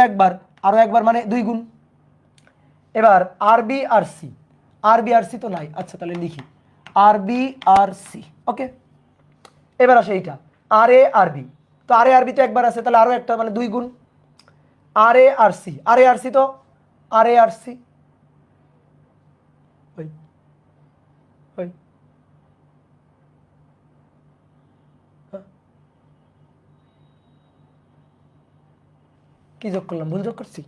একবার মানে 2 গুণ। এবার RB RC, RB RC তো নাই, আচ্ছা তাহলে লিখি RB RC। ওকে, এবার আসে এইটা RA RB, তো RA RB তো একবার আছে, তাহলে আরও একটা মানে 2 গুণ। RA RC, RA RC তো RA RC, ওই ওই কি যোগ করলাম? ভুল যোগ করছি,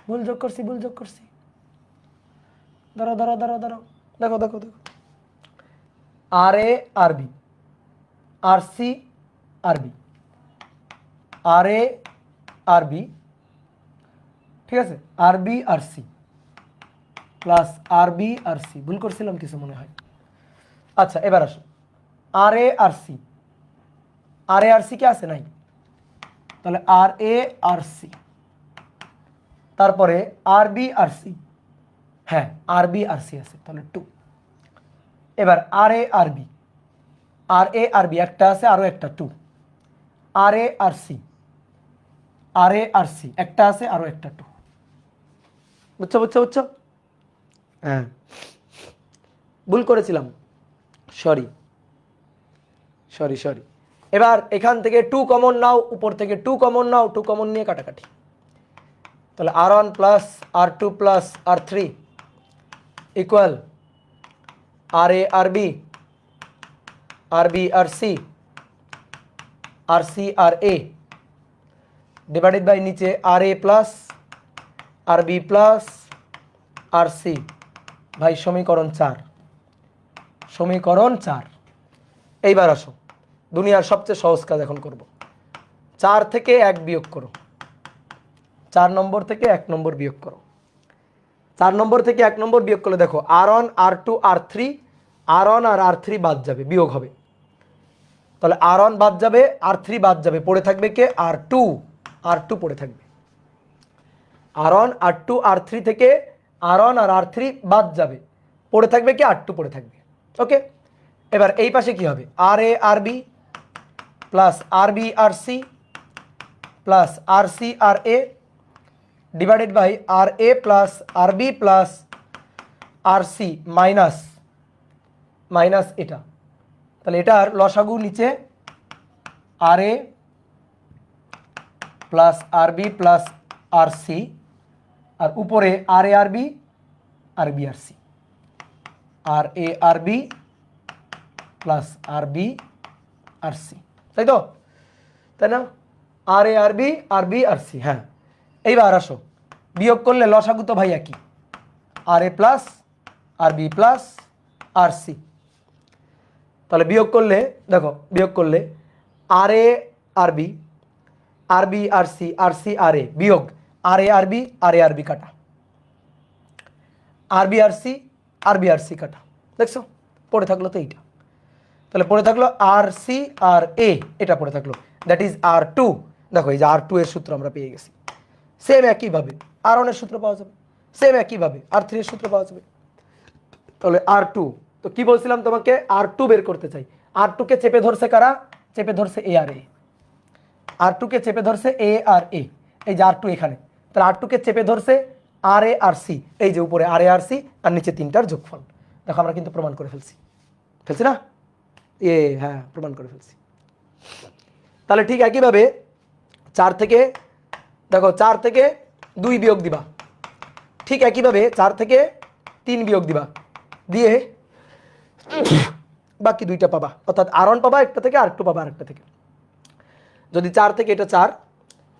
ভুল যোগ করছি, ভুল যোগ করছি। ধরো ধরো ধরো ধরো, দেখো দেখো দেখো, RA RB RC RB, RA RB, ঠিক আছে, RB RC plus RB RC। ভুল করছিলাম কিছু মনে হয়। আচ্ছা এবার আসো RA RC, RA RC কি আছে? নাই, তাহলে RA RC, তারপরে RB RC, হ্যাঁ RB RC আছে, তাহলে 2। এবার RA RB, RA RB একটা আছে, আরও একটা 2। RA RC, RA RC একটা আছে, আরও একটা 2। বুঝছো বুঝছো বুঝছো? হ্যাঁ, ভুল করেছিলাম, সরি সরি সরি। এবার এখান থেকে 2 কমন নাও, উপর থেকে 2 কমন নাও, 2 কমন নিয়ে কাটাকাটি। তাহলে R1 plus R2 plus R3 equal RA RB RB RC RC RA divided by নিচে RA plus RB plus RC। ভাই সমীকরণ 4, সমীকরণ 4। এইবার আসো দুনিয়ার সবচেয়ে সহজ কাজ এখন করব। 4 থেকে 1 বিয়োগ করো, 4 নম্বর থেকে 1 নম্বর বিয়োগ করো। 4 নম্বর থেকে 1 নম্বর বিয়োগ করলে দেখো R1 R2 R3, R1 আর R3 বাদ যাবে, বিয়োগ হবে। তাহলে R1 বাদ যাবে, R3 বাদ যাবে, পড়ে থাকবে কে? R2, R2 পড়ে থাকবে। R1 R2 R3 থেকে R1 আর R3 বাদ যাবে, পড়ে থাকবে কি? R2 পড়ে থাকবে। ওকে, এবার এই পাশে কি হবে? RA RB plus RB RC plus RC RA divided by RA plus RB plus RC minus minus এটা। তাহলে এটার লসাগু নিচে RA plus RB plus RC, আর উপরে RA RB RB RC, RA RB plus RB RC, তাই তো? তাই না? RA RB RB RC। হ্যাঁ, এইবার আসো বিয়োগ করলে লসাগু তো ভাই একই, RA plus RB plus RC। তাহলে বিয়োগ করলে দেখো, বিয়োগ করলে RA RB আরবি আর সি, আর সি আর এ বিয়োগ আর এ আরবি কাটা, আরবি আর সি কাটা। দেখছো পড়ে থাকলো তো এইটা, তাহলে পড়ে থাকলো আর সি আর এ, এটা পড়ে থাকলো, দ্যাট ইজ R2। দেখো এই যে R2 এর সূত্র আমরা পেয়ে গেছি। সেম একইভাবে R1 এর সূত্র পাওয়া যাবে, সেম একইভাবে R3 এর সূত্র পাওয়া যাবে। তাহলে R2, তো কি বলছিলাম তোমাকে, R2 বের করতে চাই। R2 কে চেপে ধরছে কারা, চেপে ধরছে এ আর এ, R2 কে চেপে ধরছে এ আর এ, এই যে R2 এখানে, তাহলে R2 কে চেপে ধরছে আর এ আর সি, এই যে উপরে আর এ আর সি আর নিচে তিনটার যোগফল। দেখো আমরা কিন্তু প্রমাণ করে ফেলছি না, হ্যাঁ প্রমাণ করে ফেলছি। তাহলে ঠিক একইভাবে 4 থেকে, দেখো 4 থেকে 2 বিয়োগ দিবা, ঠিক একইভাবে 4 থেকে 3 বিয়োগ দিবা, দিয়ে বাকি দুইটা পাবা, অর্থাৎ R1 পাবা একটা থেকে, R2 পাবা আরেকটা থেকে। যদি 4 থেকে এটা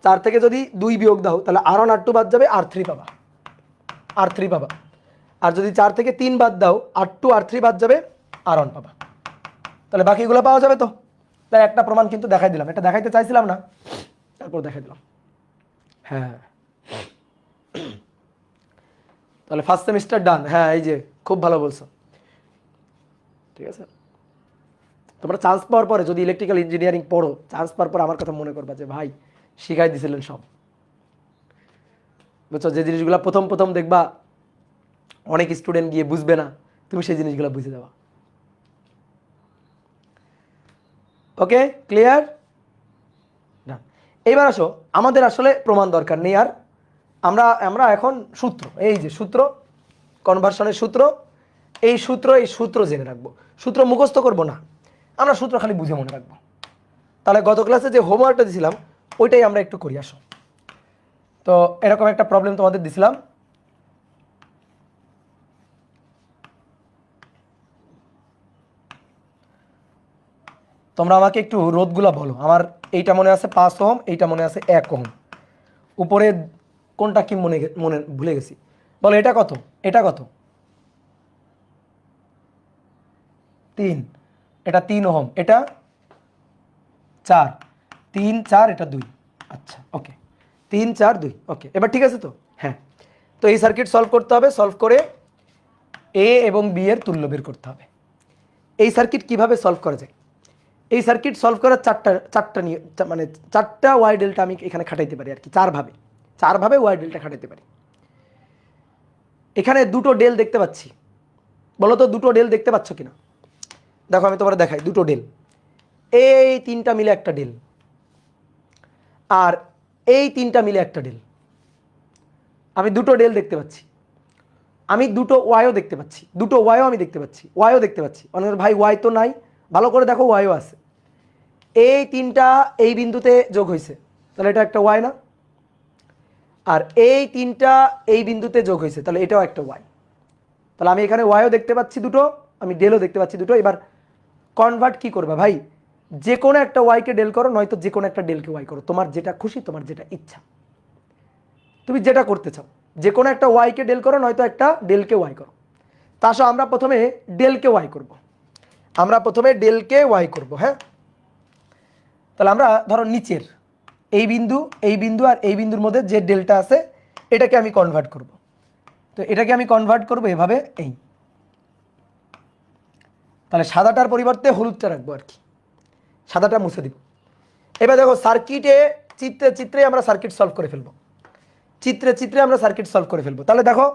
4 থেকে যদি 2 বিয়োগ দাও তাহলে R1 R2 বাদ যাবে, R3 পাবা, আর যদি 4 থেকে 3 বাদ দাও R2 R3 বাদ যাবে, R1 পাবা। তাহলে বাকিগুলো পাওয়া যাবে তো। তাই একটা প্রমাণ কিন্তু দেখাই দিলাম, এটা দেখাইতে চাইছিলাম না, তারপর দেখাই দিলাম। হ্যাঁ তাহলে ফার্স্ট সেমিস্টার ডান। হ্যাঁ এই যে খুব ভালো বলছো, ঠিক আছে। তোমরা চান্স পাওয়ার পরে যদি ইলেকট্রিক্যাল ইঞ্জিনিয়ারিং পড়ো, চান্স পাওয়ার পর আমার কথা মনে করবা যে ভাই শিখাই দিছিলেন সব, বুঝছো। যে জিনিসগুলো প্রথম দেখবা অনেক স্টুডেন্ট গিয়ে বুঝবে না, তুমি সেই জিনিসগুলো বুঝে যাবা। Okay clear. এইবার আসো, আমাদের আসলে প্রমাণ দরকার নেই আর, আমরা এখন সূত্র, এই যে সূত্র, কনভার্সনের সূত্র, এই সূত্র জেনে রাখবো। সূত্র মুখস্থ করব না, আমরা সূত্র খালি বুঝে মনে রাখবো। তাহলে গত ক্লাসে যে হোমওয়ার্কটা দিয়েছিলাম ওইটাই আমরা একটু করি আসো। তো এরকম একটা প্রবলেম তোমাদের দিছিলাম, তোমরা আমাকে একটু রোধগুলা বলো। আমার এইটা মনে আছে 5 ওহম, এইটা মনে আছে 1 ওহম, উপরে কোনটা কি মনে ভুলে গেছি। বলো এটা কত, এটা কত, 3, এটা 3 ওহম, এটা 4, 3 4, এটা 2। আচ্ছা ওকে, 3 4 2, ওকে এবার ঠিক আছে তো। হ্যাঁ, তো এই সার্কিট সলভ করতে হবে, সলভ করে এ এবং বি এর তুল্য বের করতে হবে। এই সার্কিট কিভাবে সলভ করা যায়, এই সার্কিট সলভ করার চারটা নিয়ে, মানে 4টা ওয়াই ডেল্টা আমি এখানে খাটাইতে পারি আর কি, 4 ভাবে ওয়াই ডেল্টা খাটাইতে পারি। এখানে দুটো ডেল দেখতে পাচ্ছি, বলো তো দুটো ডেল দেখতে পাচ্ছ কিনা। দেখো আমি তোমার দেখাই, দুটো ডেল, এই 3টা মিলে একটা ডেল, আর এই 3টা মিলে একটা ডেল। আমি দুটো ডেল দেখতে পাচ্ছি, আমি দুটো ওয়াইও দেখতে পাচ্ছি, দুটো ওয়াইও আমি দেখতে পাচ্ছি, ওয়াইও দেখতে পাচ্ছি। অনেক ভাই ওয়াই তো নাই, ভালো করে দেখো ওয়াইও আছে। এই 3টা এই বিন্দুতে যোগ হয়েছে, তাহলে এটা একটা ওয়াই না। আর এই 3টা এই বিন্দুতে যোগ হয়েছে, তাহলে এটাও একটা ওয়াই। তাহলে আমি এখানে ওয়াইও দেখতে পাচ্ছি দুটো, আমি ডেলও দেখতে পাচ্ছি দুটো। এবার কনভার্ট কি করবা ভাই, যে কোনো একটা ওয়াইকে ডেল করো, নয়তো যে কোনো একটা ডেলকে ওয়াই করো, তোমার যেটা খুশি, তোমার যেটা ইচ্ছা, তুমি যেটা করতে চাও। যে কোনো একটা ওয়াইকে ডেল করো, নয়তো একটা ডেলকে ওয়াই করো। তা আসো আমরা প্রথমে ডেলকে ওয়াই করব, হ্যাঁ। তাহলে আমরা ধরো নিচের এই বিন্দু আর এই বিন্দুর মধ্যে যে ডেলটা আছে এটাকে আমি কনভার্ট করব। তো এটাকে আমি কনভার্ট করব এভাবে, এই তাহলে সাদাটার পরিবর্তে হলুদটা রাখবো আর কি, সাদাটা মুছে দিব। এবার দেখো সার্কিটে চিত্রে আমরা সার্কিট সলভ করে ফেলবো, চিত্রে আমরা সার্কিট সলভ করে ফেলবো। তাহলে দেখো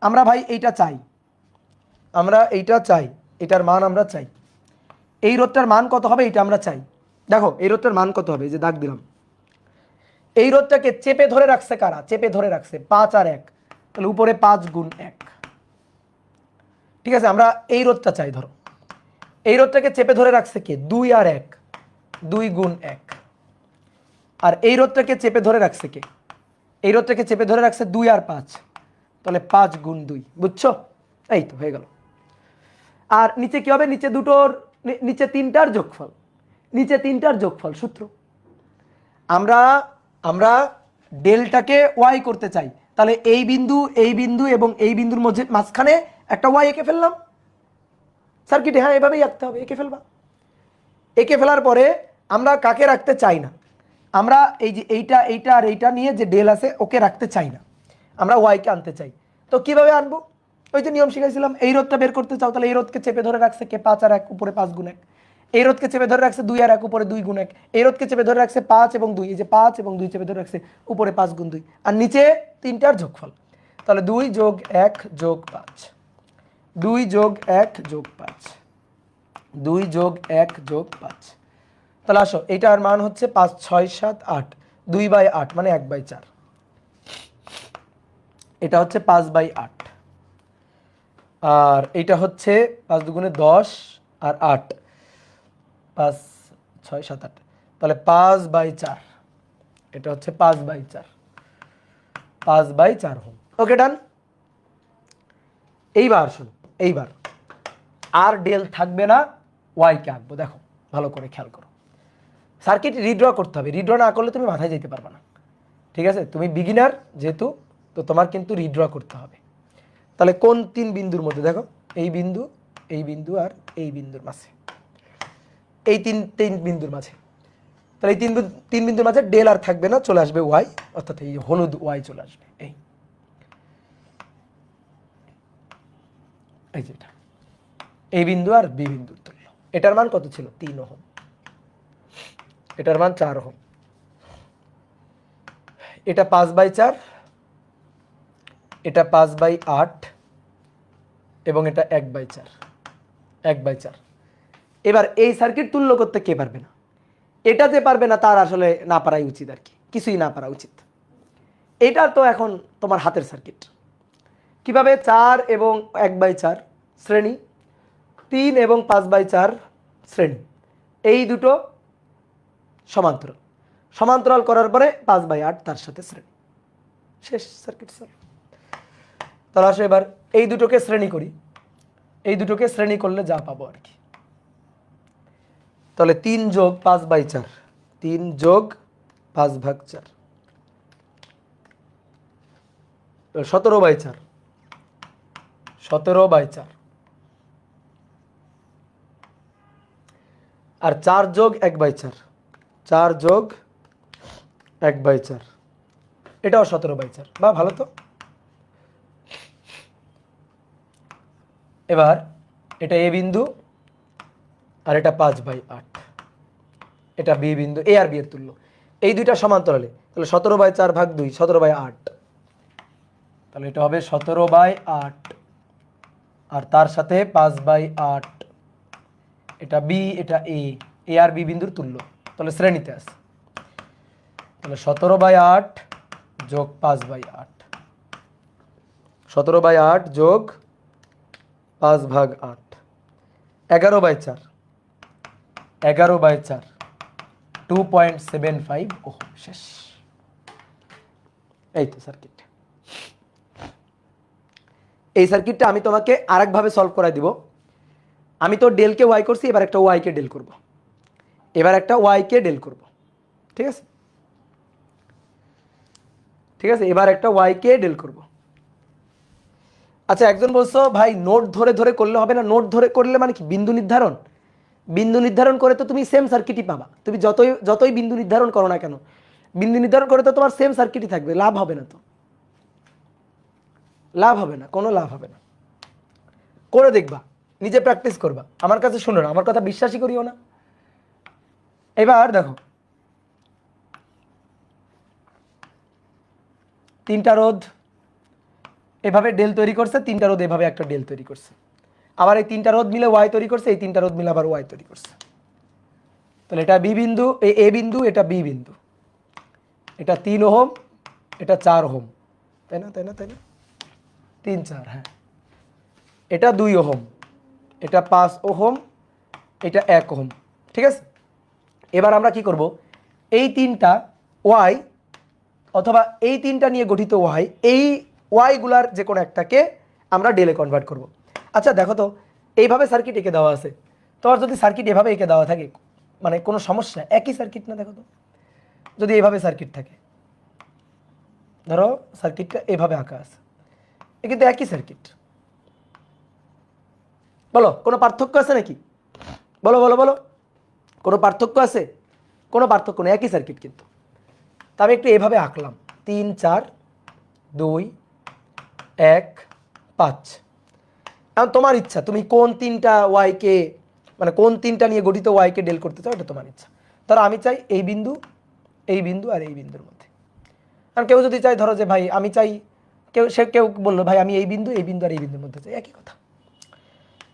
আমরা ভাই এইটা চাই, এটার মান আমরা চাই, এই রোধটার মান কত হবে এটা আমরা চাই। দেখো এই রোধটার মান কত হবে, এই যে দাগ দিলাম, এই রোধটাকে চেপে ধরে রাখছে কারা, চেপে ধরে রাখছে 5 আর 1, তাহলে উপরে 5 গুণ 1, ঠিক আছে। আমরা এই রোধটা চাই, ধরো এই রোধটাকে চেপে ধরে রাখছে কে, 2 আর 1, 2 গুণ 1। আর এই রোধটাকে চেপে ধরে রাখছে কে, এই রোধটাকে চেপে ধরে রাখছে 2 আর 5, তাহলে 5 গুণ 2, বুঝছো। এই তো হয়ে গেল। আর নিচে কি হবে, নিচে 3টার যোগফল, সূত্র। আমরা ডেলটাকে ওয়াই করতে চাই, তাহলে এই বিন্দু এবং এই বিন্দুর মাঝখানে একটা ওয়াই এঁকে ফেললাম সার্কিটে। হ্যাঁ এভাবেই আঁকতে হবে, এঁকে ফেলবা। এঁকে ফেলার পরে আমরা কাকে রাখতে চাই না, আমরা এই যে এইটা এইটা আর এইটা নিয়ে যে ডেল আছে ওকে রাখতে চাই না, আমরা ওয়াইকে আনতে চাই। তো কিভাবে আনবো? ওই যে নিয়ম শিখাইছিলাম, এই রোধটা বের করতে চাও তাহলে এই রোধকে চেপে ধরে রাখছে কে 5 আর 1 উপরে 5 গুণ 1, এই রোধকে চেপে ধরে রাখছে 2 আর 1 উপরে 2 গুণ 1, এই রোধকে চেপে ধরে রাখছে 5 এবং 2, এই যে 5 এবং 2 চেপে ধরে রাখছে উপরে 5 গুণ 2, আর নিচে তিনটার যোগফল। তাহলে 2 যোগ 1 যোগ 5, 2 যোগ 1 যোগ 5, 2 যোগ 1 যোগ 5। তাহলে আসো এইটার মান হচ্ছে 5 6 7 8, 2/8 মানে 1/4। এটা হচ্ছে 5/8, আর এটা হচ্ছে 5 দুগুণে 10 আর 8, 5 6 7 8, তাহলে 5/4। এটা হচ্ছে 5/4, 5/4 হোম। ওকে ডান। এইবার শোনো, এইবার আর ডেল থাকবে না, ওয়াইকে আঁকবো। দেখো ভালো করে খেয়াল করো, সার্কিট রিড্র করতে হবে, রিড্র না করলে তুমি মাথায় যেতে পারবে না। ঠিক আছে, তুমি বিগিনার যেহেতু, তো তোমার কিন্তু রিড্র করতে হবে। তাহলে কোন তিন বিন্দুর মধ্যে? দেখো এই বিন্দু, এই বিন্দু আর এই বিন্দুর মাঝে, এই তিন বিন্দুর মাঝে। তাহলে এই তিন বিন্দুর মাঝে ডেল আর থাকবে না, চলে আসবে ওয়াই, অর্থাৎ এই হলুদ ওয়াই চলে আসবে। এই যেটা এই বিন্দু আর বি বিন্দুর তুল্য। এটার মান কত ছিল? 3 ওহম, এটার মান 4 ওহম। এটা 5/4, এটা 5/8 এবং এটা 1/4, 1/4। এবার এই সার্কিট তুল্য করতে কে পারবে না? এটা যে পারবে না তার আসলে না পারাই উচিত, আর কি কিছুই না পারা উচিত। এটা তো এখন তোমার হাতের সার্কিট। কিভাবে? 4 এবং 1/4 শ্রেণী, 3 এবং 5/4 শ্রেণী, এই দুটো সমান্তরাল, সমান্তরাল করার পরে 5/8 তার সাথে শ্রেণী, শেষ সার্কিট স্যার। তাহলে আসো এবার এই দুটোকে শ্রেণী করি, এই দুটোকে শ্রেণী করলে যা পাবো আর কি। তাহলে 3 যোগ 5/4, 3 যোগ 5/4, 17/4, 17/4, আর 4 যোগ 1/4, 4 যোগ 1/4, এটাও 17/4। বা ভালো তো। এবার এটা এ বিন্দু আর এটা 5/8, এটা বি বিন্দু, এ আর বি এর তুল্য, এই দুইটা সমান্তরালে। তাহলে 17/4 ভাগ 2, 17/8, তাহলে এটা হবে 17/8, আর তার সাথে 5/8, এটা বি এটা এ, এ আর বি বিন্দুর তুল্য, তাহলে শ্রেণীতে আছে। তাহলে 17/8 যোগ 5/8, 17/8 যোগ 5/8, 11/4, 11/4, 2.75 ওহম। শেষ। এই তো সার্কিট। এই সার্কিটটা আমি তোমাকে আরেকভাবে সলভ করাই দিব। আমি তো ডেলকে ওয়াই করছি, এবার একটা ওয়াইকে ডেল করব, এবার একটা ওয়াইকে ডেল করব। ঠিক আছে, ঠিক আছে, এবার একটা ওয়াইকে ডেল করব। আচ্ছা, একজন বলছো ভাই নোট ধরে ধরে করলে হবে না। নোট ধরে করলে মানে কি? বিন্দু নির্ধারণ, বিন্দু নির্ধারণ করে তো তুমি সেম সার্কিটই পাবা। তুমি যতই যতই বিন্দু নির্ধারণ করো না কেন, বিন্দু নির্ধারণ করে তো তোমার সেম সার্কিটই থাকবে, লাভ হবে না তো, লাভ হবে না, কোনো লাভ হবে না। করে দেখবা, নিজে প্র্যাকটিস করবা, আমার কাছে শুনো না, আমার কথা বিশ্বাসই করিও না। এবার দেখো, তিনটা রোধ এভাবে ডেল তৈরি করছে, তিনটা রোধ এভাবে একটা ডেল তৈরি করছে, আবার এই তিনটা রোধ মিলে ওয়াই তৈরি করছে, এই তিনটা রোধ মিলে আবার ওয়াই তৈরি করছে। তাহলে এটা বি বিন্দু, এ বিন্দু, এটা বি বিন্দু, এটা 3 ওহম, এটা 4 ওহম, তাই না, তাই না, তাই না, 3 4, হ্যাঁ। এটা 2 ওহম, এটা 5 ওহম, এটা 1 ওহম। ঠিক আছে, এবার আমরা কি করব? এই তিনটা ওয়াই অথবা এই তিনটা নিয়ে গঠিত ওয়াই, এই ওয়াইগুলার যে কোনো একটাকে আমরা ডেলে কনভার্ট করব। আচ্ছা দেখো তো, এইভাবে সার্কিট এঁকে দেওয়া আছে, তোমার যদি সার্কিট এভাবে এঁকে দেওয়া থাকে, মানে কোনো সমস্যা? একই সার্কিট না? দেখো তো, যদি এইভাবে সার্কিট থাকে, ধরো সার্কিটটা এভাবে আঁকা আছে, এ কিন্তু একই সার্কিট। বলো কোনো পার্থক্য আছে নাকি? বলো বলো বলো, কোনো পার্থক্য আছে? কোনো পার্থক্য নেই, একই সার্কিট কিন্তু। তা আমি একটু এভাবে আঁকলাম 3 4 2 1 5। এখন তোমার ইচ্ছা তুমি কোন তিনটা ওয়াইকে মানে কোন তিনটা নিয়ে গঠিত ওয়াইকে ডেল করতে চাও, এটা তোমার ইচ্ছা। ধরো আমি চাই এই বিন্দু আর এই বিন্দুর মধ্যে। আর কেউ যদি চাই ধরো যে ভাই আমি চাই, কেউ বললো ভাই আমি এই বিন্দু আর এই বিন্দুর মধ্যে চাই, একই কথা।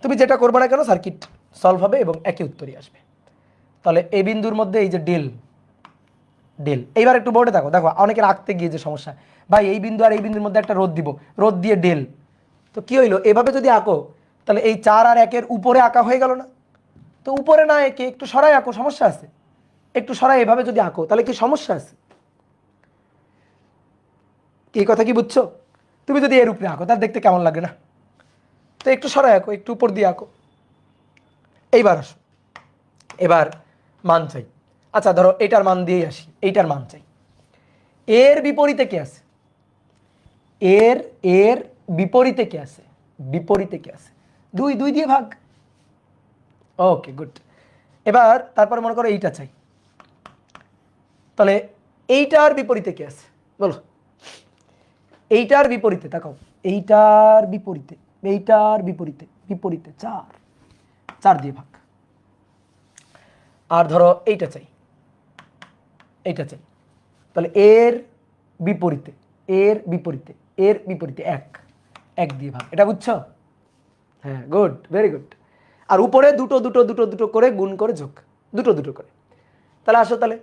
তুমি যেটা করবে না কেন সার্কিট সলভ হবে এবং একই উত্তরই আসবে। তাহলে এই বিন্দুর মধ্যে এই যে ডেল, এইবার একটু বোর্ডে দেখো, অনেকের আঁকতে গিয়ে যে সমস্যা, ভাই এই বিন্দু আর এই বিন্দুর মধ্যে একটা রোধ দিব, রোধ দিয়ে ডেল, তো কি হইলো এভাবে যদি আঁকো তাহলে এই 4 আর 1-এর উপরে আঁকা হয়ে গেল না? তো উপরে না এঁকে একটু সরাই আঁকো, সমস্যা আছে? একটু সরাই এভাবে যদি আঁকো তাহলে কি সমস্যা আছে? এই কথা কি বুঝছো? তুমি যদি এর উপরে আঁকো তাহলে দেখতে কেমন লাগে না? তো একটু সরাই আঁকো, একটু উপর দিয়ে আঁকো। এইবার আসো, এবার মান চাই। আচ্ছা ধরো এটার মান দিয়েই আসি, এইটার মান চাই। এর বিপরীতে কে আছে? এর বিপরীতে কে আছে? বিপরীতে কে আছে? 2 দিয়ে ভাগ। Okay good. এবার তারপর মনে করো এইটা চাই, তাহলে এইটার বিপরীতে কে আছে বলো? এইটার বিপরীতে তাকাও, এইটার বিপরীতে 4 দিয়ে ভাগ। আর ধরো এইটা চাই, তাহলে এর বিপরীতে 1 দিয়ে ভাগ। এটা বুঝছো? হ্যাঁ গুড, ভেরি গুড। আর উপরে দুটো করে গুণ করে যোগ, দুটো করে। তাহলে আসো, তাহলে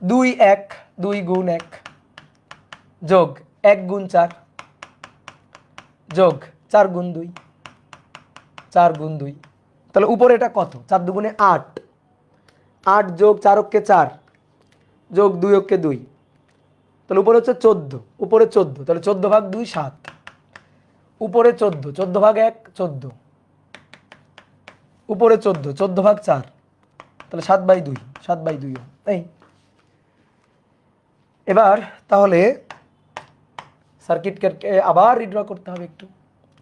2 1 2 গুণ 1 যোগ 1 গুণ 4 যোগ 4 গুণ 2 তাহলে উপরে এটা কত? 4 দুগুণে 8, 8 যোগ 4 অক্ষে 4 যোগ 2 অক্ষে 2, তাহলে উপরে হচ্ছে 14, উপরে 14, তাহলে 14 ভাগ 2 7, উপরে 14 ভাগ 1 14, উপরে 14 ভাগ 4, তাহলে 7/2 এই। এবার তাহলে সার্কিটকে আবার রিড্র করতে হবে একটু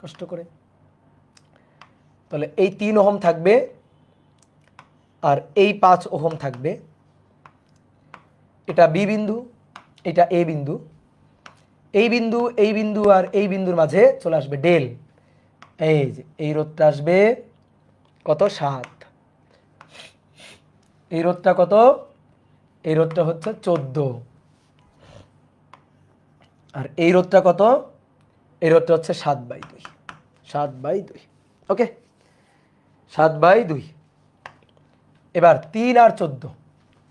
কষ্ট করে। তাহলে এই 3 ওহম থাকবে আর এই 5 ওহম থাকবে। এটা বি বিন্দু, এটা এ বিন্দু, এই বিন্দু আর এই বিন্দুর মাঝে চলে আসবে ডেল। এই যে এই রোধটা আসবে কত? 7। এই রোধটা কত? এই রোধটা হচ্ছে 14। আর এই রোধটা কত? এই রোধটা হচ্ছে 7/2। ওকে, 7/2। এবার 3 আর 14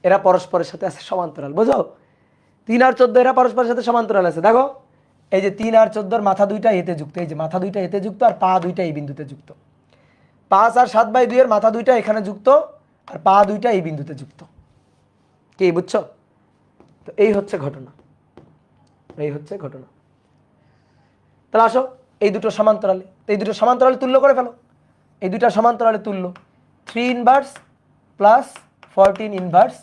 এরা পরস্পরের সাথে আছে সমান্তরাল, বুঝো? 3 আর 14 এরা পরস্পরের সাথে সমান্তরাল আছে। দেখো এই যে 3 আর 14-র মাথা দুইটা এতে যুক্ত, এই যে মাথা দুইটা এতে যুক্ত আর পা দুইটা এই বিন্দুতে যুক্ত। 5 আর 7/2-এর মাথা দুইটা এখানে যুক্ত আর পা দুইটা এই বিন্দুতে যুক্ত। কি বুঝছো? তো এই হচ্ছে ঘটনা, তাহলে আসো এই দুটো সমান্তরালে, এই দুটো সমান্তরালে তুল্য করে ফেলো। এই দুটা সমান্তরালে তুল্য 3 ইনভার্স প্লাস 14 ইনভার্স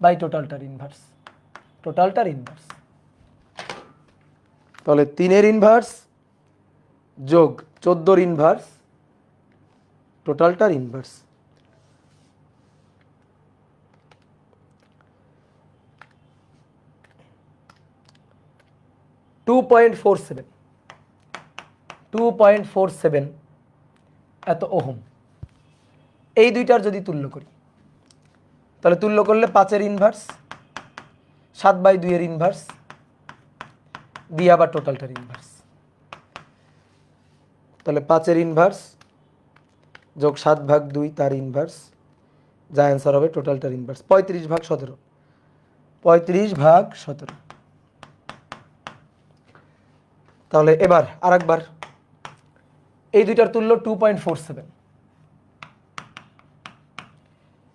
বাই টোটালটার ইনভার্স। তাহলে 3-এর ইনভার্স যোগ 14-র ইনভার্স টোটালটার inverse. Two point four seven এত ওহম। এই দুইটার যদি তুল্য করি তাহলে তুল্য করলে 5-এর ইনভার্স 7/2-এর ইনভার্স দিয়ে আবার টোটালটার ইনভার্স। তাহলে 5-এর ইনভার্স যোগ 7/2 তার ইনভার্স, যা অ্যান্সার হবে টোটালটার ইনভার্স 35/17। তাহলে এবার আরেকবার এই দুইটার তুল্য 2.47,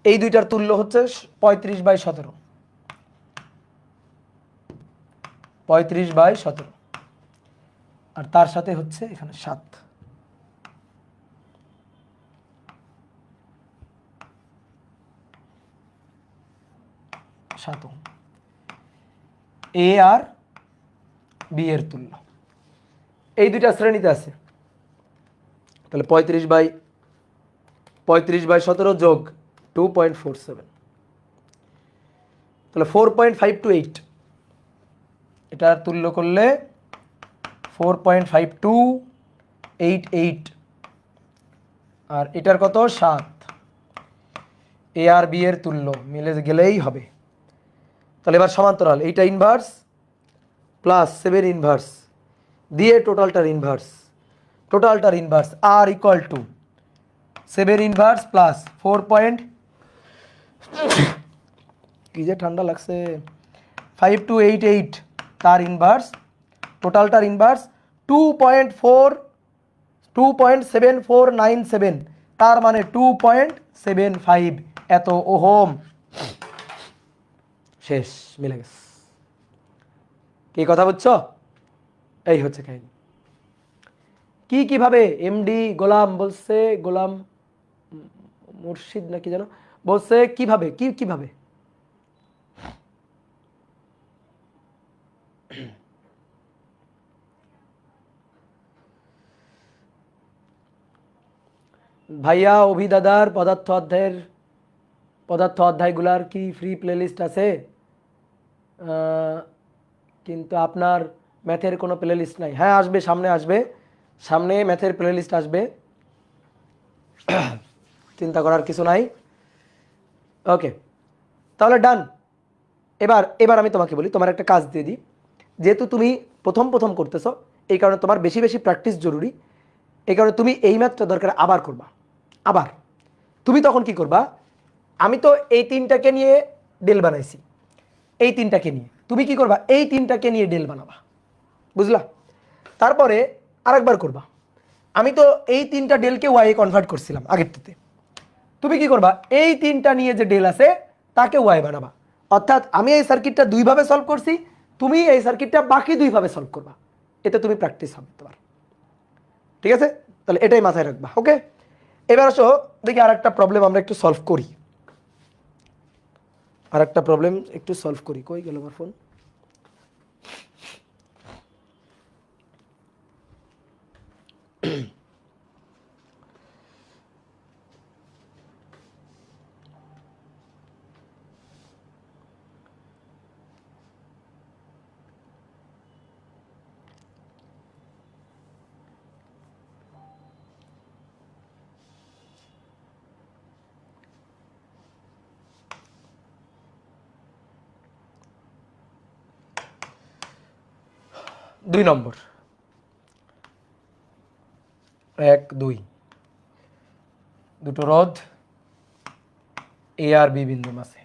এই দুইটার তুল্য হচ্ছে 35/17, আর তার সাথে হচ্ছে এখানে 7। এ আর বি এর তুল্য এই দুইটা শ্রেণীতে আছে। তাহলে 35/17 যোগ 2.47, তাহলে 4.528 এটার তুল্য করলে 4.5288 আর এটার কত 7। এ আর বি এর তুল্য মিলে গেলেই হবে। তাহলে এবার সমান্তরাল এইটা ইনভার্স প্লাস 7 ইনভার্স দিয়ে টোটালটার ইনভার্স আর ইকুয়াল টু 7 ইনভার্স প্লাস 4 কি যে ঠান্ডা লাগছে 5288 তার ইনভার্স টোটালটার ইনভার্স 2.7497 তার মানে 2.75 এত ওহম। শেষ, মিলে গেছে। কি কথা বুঝছো? এই হচ্ছে কাহিনী। কিভাবে এমডি গোলাম বলছে, গোলাম মুর্শিদ নাকি যেন বলছে কিভাবে কিভাবে ভাইয়া অভিদাদার পদার্থ অধ্যায়গুলার কি ফ্রি প্লেলিস্ট আছে? কিন্তু আপনার ম্যাথের কোনো প্লেলিস্ট নাই। হ্যাঁ আসবে, সামনে ম্যাথের প্লেলিস্ট আসবে, চিন্তা করার কিছু নাই। ওকে, তাহলে ডান। এবার আমি তোমাকে বলি, তোমার একটা কাজ দিয়ে দিই। যেহেতু তুমি প্রথম করতেছো, এই কারণে তোমার বেশি প্র্যাকটিস জরুরি। এই কারণে তুমি এই ম্যাথটা দরকার আবার করবা। আবার তুমি তখন কি করবা, আমি তো এই তিনটাকে নিয়ে ডেল বানাইছি, এই তিনটাকে নিয়ে তুমি কি করবা, এই তিনটাকে নিয়ে ডেল বানাবা, বুঝলা? তারপরে আরেকবার করবা, আমি তো এই তিনটা ডেলকে ওয়াই কনভার্ট করছিলাম আগেরটাতে, তুমি কি করবা, এই তিনটা নিয়ে যে ডেল আছে তাকে ওয়াই বানাবা। অর্থাৎ আমি এই সার্কিটটা দুইভাবে সলভ করছি, তুমি এই সার্কিটটা বাকি দুইভাবে সলভ করবা। এতে তুমি প্র্যাকটিস হবে তোমার, ঠিক আছে? তাহলে এটাই মাথায় রাখবা। ওকে, এবার আসো দেখি আর একটা প্রবলেম আমরা একটু সলভ করি। কই গেল আমার ফোন? দুই নম্বর 1 2 দুটো রোধ এ আর বি বিন্দু মাঝে,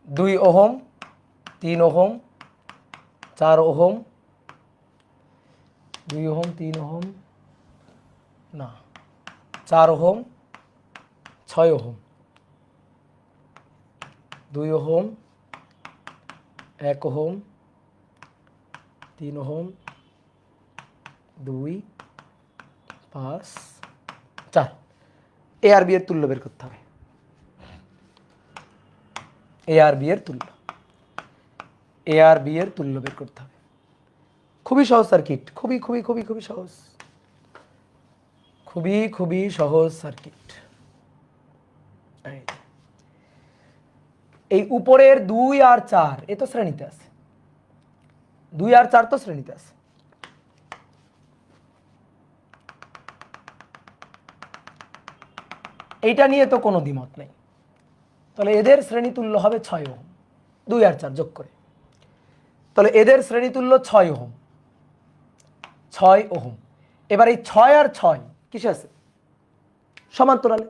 দুই ohm, 3 ohm, 4 ohm, 2 ohm, 3 ohm না 4 ohm, 6 ohm, 2 ohm, 1 ohm, 3 ohm, 2 5 4। এ আর বি এর তুল্য বের করতে হবে। এ আর বি এর তুল্য বের করতে হবে। খুবই সহজ সার্কিট, খুবই সহজ, খুবই সহজ সার্কিট। এই উপরের 2 আর 4 এ তো শ্রেণীতে আছে, 2 আর 4 তো শ্রেণীতে আছে। এইটা নিয়ে তো কোনো দ্বিমত নেই। তাহলে এদের শ্রেণী তুল্য হবে 6 ওহম, 2 আর 4 যোগ করে। তাহলে এদের শ্রেণী তুল্য 6 ওহম, 6 ওহম। এবার এই 6 আর 6 কিসে আছে? সমান্তরালে।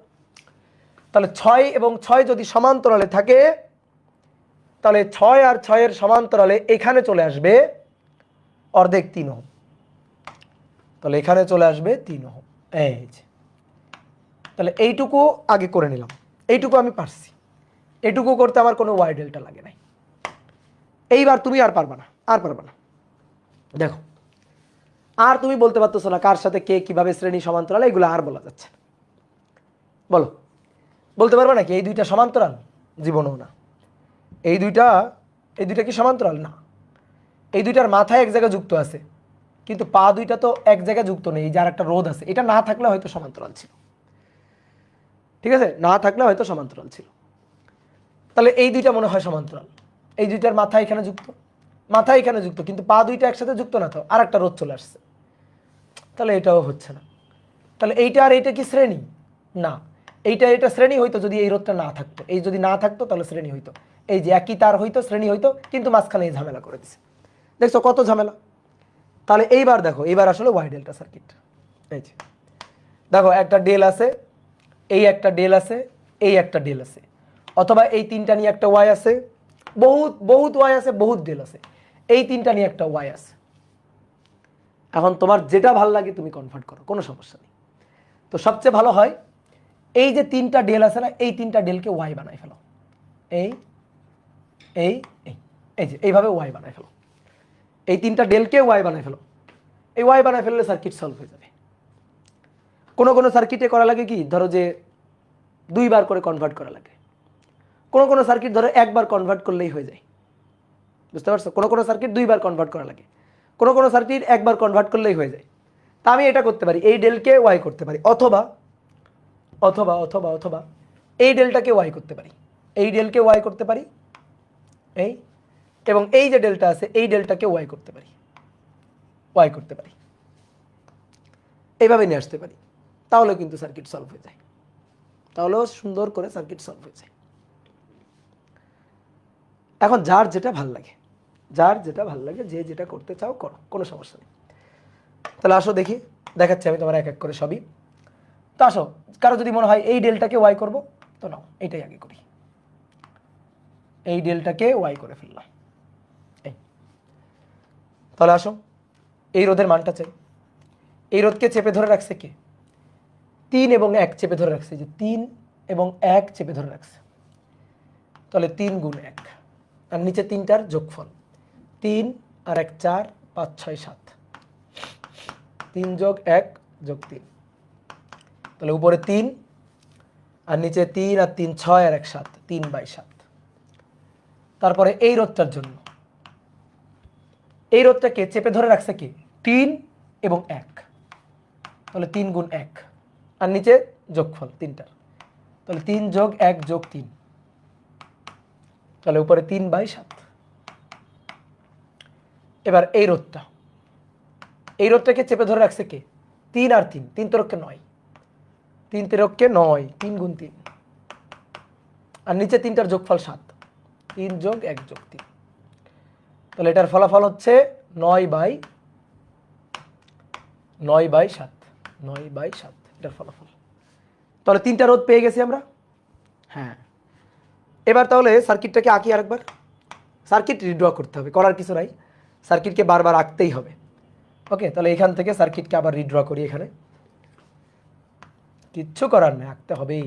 তাহলে 6 এবং 6 যদি সমান্তরালে থাকে, তাহলে 6 আর 6 এর সমান্তরালে এখানে চলে আসবে অর্ধেক 3 ওহম। তাহলে এখানে চলে আসবে 3 ওহম। এই যে, তাহলে এইটুকু আগে করে নিলাম, এইটুকু আমি পারছি। এইটুকু করতে আমার কোনো ওয়াই ডেল্টা লাগে নাই। এইবার তুমি আর পারবা না, আর পারবা না। দেখো আর তুমি বলতে পারতেছো না কার সাথে কে কিভাবে শ্রেণী সমান্তরাল, এগুলো আর বলা যাচ্ছে না। বলো, বলতে পারবা নাকি এই দুইটা সমান্তরাল? জীবনেও না। এই দুইটা কি সমান্তরাল? না। এই দুইটার মাথায় এক জায়গায় যুক্ত আছে, কিন্তু পা দুইটা তো এক জায়গায় যুক্ত নেই, যার একটা রোধ আছে, এটা না থাকলে হয়তো সমান্তরাল ছিল। ঠিক আছে, না থাকলে হয়তো সমান্তরাল ছিল। তাহলে এই দুইটা মনে হয় সমান্তরাল। এই দুইটার মাথা এখানে যুক্ত, মাথা এখানে যুক্ত, কিন্তু পা দুইটা একসাথে যুক্ত না, তো আর একটা রোধ চলে আসছে, তাহলে এটাও হচ্ছে না। তাহলে এইটা আর এইটা কি শ্রেণী? না। এটা শ্রেণী হইতো যদি এই রোধটা না থাকতো, এই যদি না থাকতো তাহলে শ্রেণী হইতো। এই যে একই তার হইতো, শ্রেণী হইতো, কিন্তু মাঝখানে এই ঝামেলা করে দিছে। দেখছো কত ঝামেলা। তাহলে এইবার দেখো, এইবার আসলে ওয়াই ডেল্টা সার্কিট। এই যে দেখো একটা ডেল আছে, এই একটা ডেল আছে, এই একটা ডেল আছে, অথবা এই তিনটা নিয়ে একটা ওয়াই আছে, বহুত বহুত ওয়াই আছে, বহুত ডেল আছে, এই তিনটা নিয়ে একটা ওয়াই আছে। এখন তোমার যেটা ভালো লাগে তুমি কনভার্ট করো, কোনো সমস্যা নেই। তো সবচেয়ে ভালো হয় এই যে তিনটা ডেল আছে না, এই তিনটা ডেলকে ওয়াই বানাই ফেলো। এই এই এই এই যে এইভাবে ওয়াই বানাই ফেলো, এই তিনটা ডেলকে ওয়াই বানাই ফেলো। এই ওয়াই বানাই ফেললে সার্কিট সলভ হয়ে যাবে। কোনো কোনো সার্কিটে করা লাগে কি, ধরো যে দুইবার করে কনভার্ট করা লাগে। কোনো কোনো সার্কিট ধরো একবার কনভার্ট করলেই হয়ে যায়। বুঝতে পারছো? কোনো কোনো সার্কিট দুইবার কনভার্ট করা লাগে, কোনো কোনো সার্কিট একবার কনভার্ট করলেই হয়ে যায়। তা আমি এটা করতে পারি, এই ডেলকে ওয়াই করতে পারি, অথবা অথবা অথবা অথবা এই ডেলটাকে ওয়াই করতে পারি, এই ডেলকে ওয়াই করতে পারি, এই এবং এই যে ডেলটা আছে এই ডেলটাকে ওয়াই করতে পারি, ওয়াই করতে পারি, এইভাবে নিয়ে আসতে পারি। তাহলে কিন্তু সার্কিট সলভ হয়ে যায়, তাহলেও সুন্দর করে সার্কিট সলভ হয়ে যায়। এখন যার যেটা ভাল লাগে, যার যেটা ভাল লাগে, যে যেটা করতে চাও করো, কোনো সমস্যা নেই। তাহলে আসো দেখি, দেখাচ্ছি আমি তোমার এক এক করে সবই। তো আসো, কারো যদি মনে হয় এই ডেলটাকে ওয়াই করব, তো নাও এইটাই আগে করি। এই ডেলটাকে ওয়াই করে ফেললাম। এই তাহলে আসো, এই রোধের মানটা চাই। এই রোধকে চেপে ধরে রাখছে কে? 3 এবং 1 চেপে ধরে রাখছে, যে 3 এবং 1 চেপে ধরে রাখছে। তাহলে 3 গুণ 1, আর নিচে তিনটার যোগফল, 3 আর 1 4, 5 6 7, 3 যোগ 1 যোগ 3, তাহলে উপরে 3 আর নিচে 3 আর 3 6 আর 1 7, 3/7। তারপরে এই রোধটার জন্য এই রোধটাকে চেপে ধরে রাখছে কি? 3 এবং 1, তাহলে 3 গুণ 1, আর নিচে যোগফল তিনটার, তাহলে 3 যোগ 1 যোগ 3, তাহলে উপরে 3/7। এবার এই রোধটাকে চেপে ধরে রাখছে কে? 3 আর 3, 3 তেরোকে 9, 3 তেরোকে 9, 3 গুণ 3, আর নিচে তিনটার যোগফল 7, 3 যোগ 1 যোগ 3, তাহলে এটার ফলাফল হচ্ছে 9/7, 9/7 এটার ফলাফল। তাহলে তিনটা রোধ পেয়ে গেছি আমরা। হ্যাঁ, এবার তাহলে সার্কিটটাকে আঁকি আরেকবার। সার্কিট রিড্র করতে হবে, করার কিছু নাই, সার্কিটকে বারবার আঁকতেই হবে। ওকে, তাহলে এখান থেকে সার্কিটকে আবার রিড্র করি। এখানে কিচ্ছু করার নেই, আঁকতে হবেই।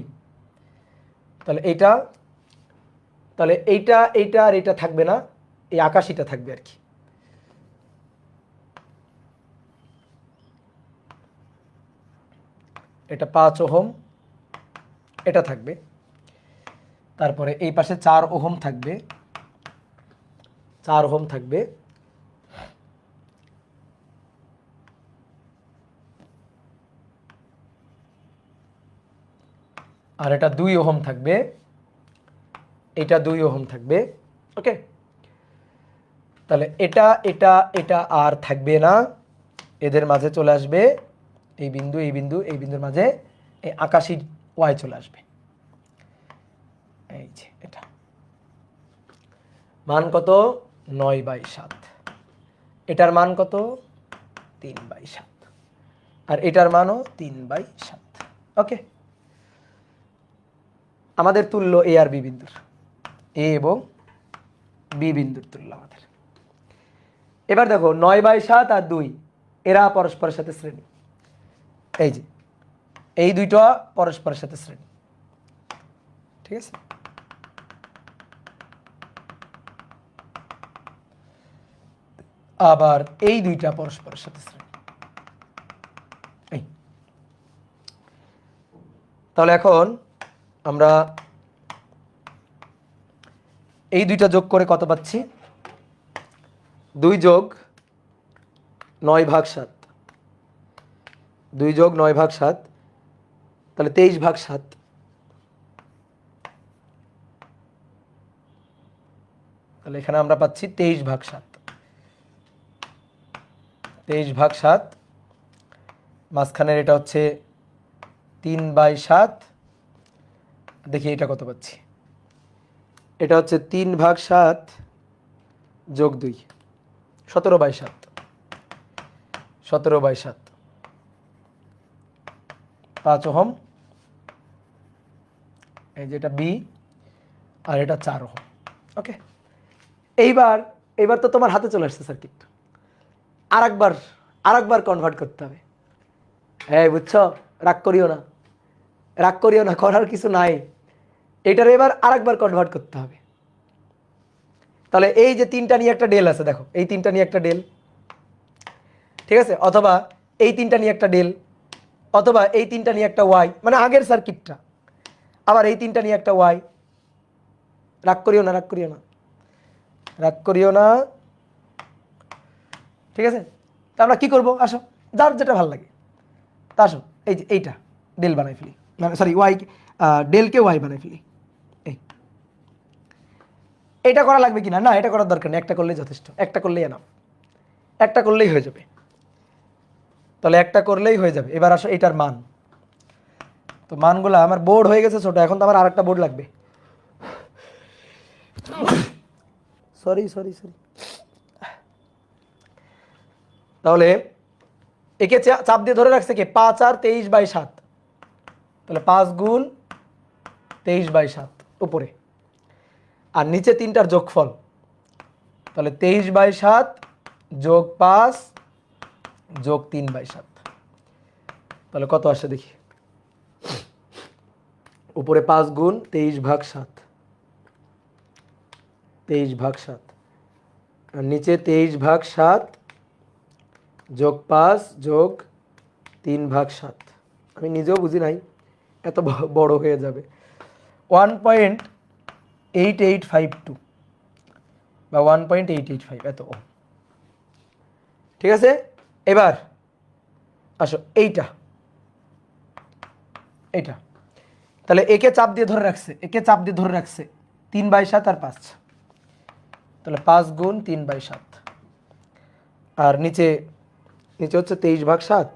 তাহলে এইটা, তাহলে এইটা এইটা আর এইটা থাকবে না, এই আকাশিটা থাকবে আর কি। এটা 5 ওহম, এটা থাকবে। তারপরে এই পাশে 4 ওহম থাকবে, 4 ওহম থাকবে। আর এটা 2 ওহম থাকবে, এটা 2 ওহম থাকবে। ওকে, তাহলে এটা এটা এটা আর থাকবে না, এদের মাঝে চলে আসবে এই বিন্দু, এই বিন্দু, এই বিন্দুর মাঝে এই আকাশী ওয়াই চলে আসবে। এই যে এটা মান কত? 9/7। এটার মান কত? 3/7, আর এটার মানও 3/7। ওকে, আমাদের তুল্য এ আর বি বিন্দুর, এ এবং বি বিন্দুর তুল্য আমাদের। এবার দেখো 9/7 আর 2 এরা পরস্পরের সাথে শ্রেণী। এই যে এই দুইটা পরস্পরের সাথে শ্রেণী। ঠিক আছে, আবার এই দুইটা পরস্পরের সাথে শ্রেণী। এই তাহলে এখন আমরা এই দুইটা যোগ করে কত পাচ্ছি? 2 যোগ 9/7, 2 যোগ 9/7, তাহলে 23/7। তাহলে এখানে আমরা পাচ্ছি 23/7, 23/7, মাঝখানের এটা হচ্ছে 3/7। দেখি এটা কত পাচ্ছি, এটা হচ্ছে 3/7 যোগ 2, 17/7, 17/7, 5 ওহম। এই যে এটা বি আর এটা 4 ওহম। ওকে, এইবার তো তোমার হাতে চলে আসছে সার্কিট। আরেকবার কনভার্ট করতে হবে। হ্যাঁ বুঝছো, রাগ করিও না, রাগ করিও না, করার কিছু নাই। এটার এবার আরেকবার কনভার্ট করতে হবে। তাহলে এই যে 3টা নিয়ে একটা ডেল আছে, দেখো এই 3টা নিয়ে একটা ডেল, ঠিক আছে, অথবা এই 3টা নিয়ে একটা ডেল, অথবা এই 3টা নিয়ে একটা ওয়াই, মানে আগের সার্কিটটা। আবার এই 3টা নিয়ে একটা ওয়াই। রাগ করিও না, রাগ করিও না, রাগ করিও না, ঠিক আছে। তা আমরা কি করব, আসো যার যেটা ভালো লাগে তা আসো। এই যে এইটা ডেল বানাই ফেলি, মানে সরি ওয়াই, ডেলকে ওয়াই বানাই ফেলি। এটা করা লাগবে কিনা? না, এটা করার দরকার নেই, একটা করলেই যথেষ্ট, একটা করলেই এনাফ, একটা করলেই হয়ে যাবে। তাহলে একটা করলেই হয়ে যাবে। এবার আসো এটার মান। তো মানগুলো আমার বোর্ড হয়ে গেছে ছোট, এখন তো আমার আরেকটা বোর্ড লাগবে। Sorry sorry sorry. তাহলে একে চাপ দিয়ে ধরে রাখছে কি, 5 আর 23/7। তাহলে 5 গুণ 23/7 উপরে, আর নিচে 3টার যোগফল। তাহলে 23/7 যোগ 5 যোগ 3/7, তাহলে কত আসে দেখি। উপরে 5 গুণ 23/7, 23/7, আর নিচে 23/7 যোগ 5 যোগ 3/7। আমি নিজেও বুঝি নাই, এত বড় হয়ে যাবে। 1.8852 বা 1.885 এত। ঠিক আছে, এবার আসো এইটা, এইটা। তাহলে একে চাপ দিয়ে ধরে রাখছে, একে চাপ দিয়ে ধরে রাখছে 3/7 আর 5। তাহলে 5 গুণ 3/7, আর নিচে হচ্ছে 23/7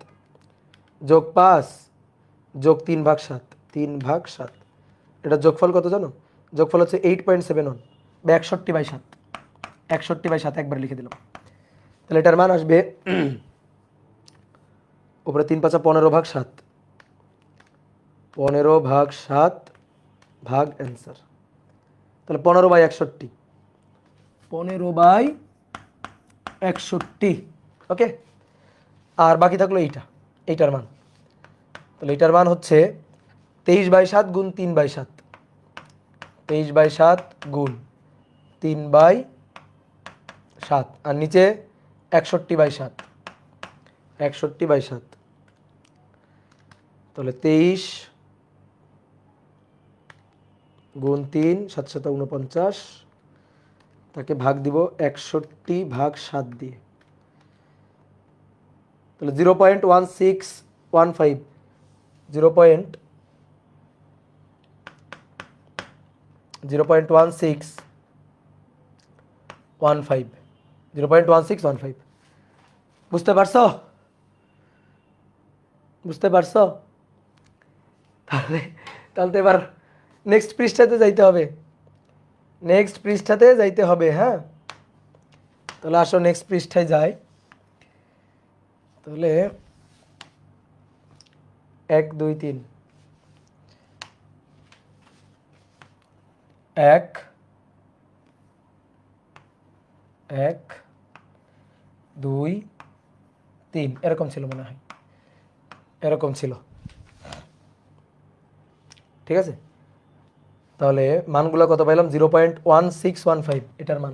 যোগ 5 যোগ 3/7, 3/7। এটা যোগফল কত জানো? যোগফল হচ্ছে 8.71 বা 61/7, 61/7 একবার লিখে দিলাম। তাহলে এটার মান আসবে উপরে 3 5 15/7, 15/7 ভাগ অ্যান্সার। তাহলে 15/61, 15/61। ওকে, আর বাকি থাকলো এইটার মান। তাহলে এইটার মান হচ্ছে 23/7 গুণ 3/7, 23/7 গুণ 3/7, আর নিচে 61/7, 61/7। তাহলে 23 গুণ 3 7 7 49, তাকে ভাগ দিব 61/7 দিয়ে। তাহলে 0.1615, 0.1615, 0.1615। বুঝতে পারছো? বুঝতে পারছো? তাহলে তাহলে তো এবার নেক্সট পৃষ্ঠাতে যাইতে হবে, নেক্সট পৃষ্ঠাতে যাইতে হবে। হ্যাঁ, তাহলে আসো নেক্সট পৃষ্ঠায় যাই। তাহলে 1 2 3, 1 1 2 3 এরকম ছিল মনে হয়, এরকম ছিল। ঠিক আছে, তাহলে মানগুলো কত পাইলাম? 0.1615 এটার মান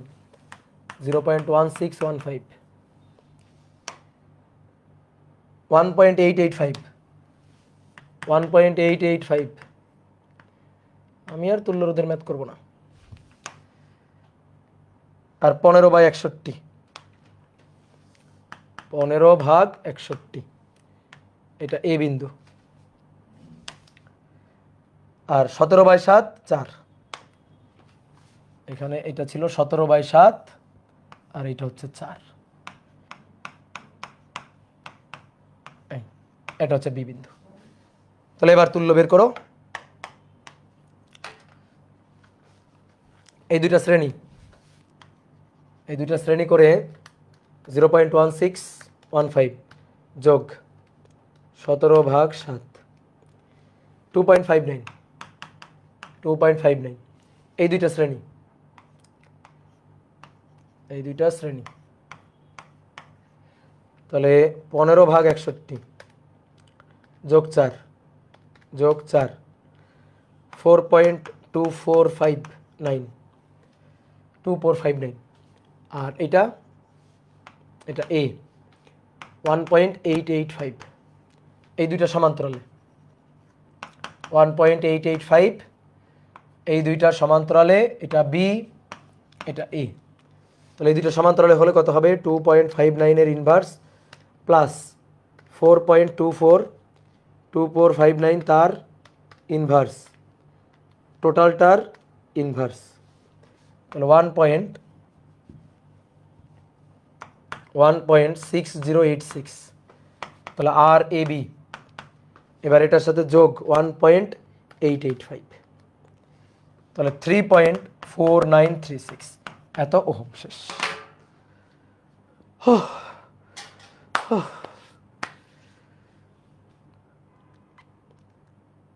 0.1615। 1.885 1.885 আমি আর তুল্য রোধের ম্যাথ করব না। আর 15/61 15/61 এটা এ বিন্দু। আর 17/7 4 এখানে এটা ছিল 17/7 আর এটা হচ্ছে 4 এটা হচ্ছে বি বিন্দু। তাহলে এবার তুল্য বের করো। এই দুইটা শ্রেণী করে 0.1615 যোগ 17/7 2.59 এই দুইটা শ্রেণী তাহলে 15/61 যোগ 4 2459 আর এটা এ 1.885 এই দুইটা সমান্তরালে 1.885 এই দুইটা সমান্তরালে এটা বি এটা এ। তাহলে এই দুইটা সমান্তরালে হলে কত হবে 2.59 এর ইনভার্স প্লাস 4.24 তার ইনভার্স টোটালটার ইনভার্স। তাহলে 1.6086 তাহলে আর এ বি এবার এটার সাথে যোগ 1.885 তাহলে 3.4936 এত ওহম। শেষ।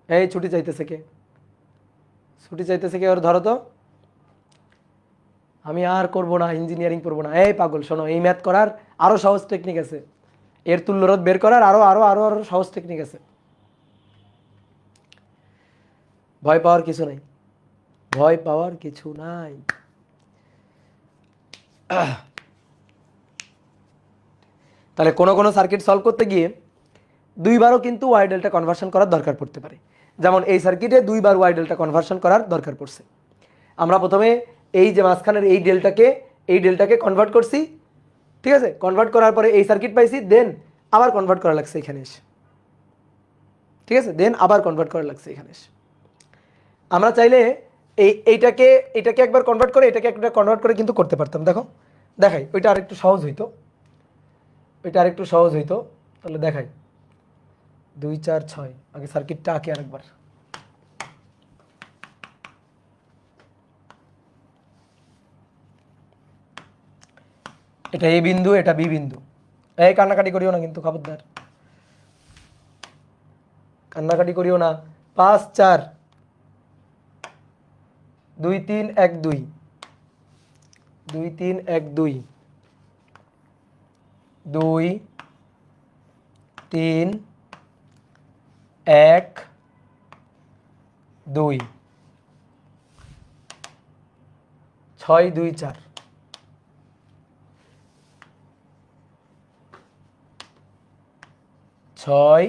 এই ছুটি চাইতেছে কে ওর ধরো তো। আমি আর করব না, ইঞ্জিনিয়ারিং করবো না। এই পাগল শোনো, এই ম্যাথ করার আরো সহজ টেকনিক আছে, এর তুল্যরোধ বের করার আরো আরো আরো আরো সহজ টেকনিক আছে। ভয় পাওয়ার কিছু নাই। তাহলে কোনো সার্কিট সলভ করতে গিয়ে দুইবারও কিন্তু ওয়াই ডেল্টা কনভার্সন করার দরকার পড়তে পারে। যেমন এই সার্কিটে দুইবার ওয়াই ডেল্টা কনভার্সন করার দরকার পড়ছে। আমরা প্রথমে এই যে মাঝখানের এই ডেল্টাকে কনভার্ট করছি, ঠিক আছে। কনভার্ট করার পরে এই সার্কিট পাইছি, দেন আবার কনভার্ট করা লাগছে এখানে এসে, ঠিক আছে। দেন আবার কনভার্ট করা লাগছে এখানে এসে। আমরা চাইলে এইটাকে একবার কনভার্ট করে এটাকে একটা কনভার্ট করে কিন্তু করতে পারতাম। দেখাই ওইটা আরেকটু সহজ হইতো। তাহলে দেখাই 2 4 6 আগে সার্কিটটা আঁকে আরেকবার। এটা এ বিন্দু, এটা বি বিন্দু। এই কান্নাকাটি করিও না কিন্তু, খবরদার কান্নাকাটি করিও না। 5 4 2 3 1 2 2 3 1 2 2 3 1 2 6 2 4 6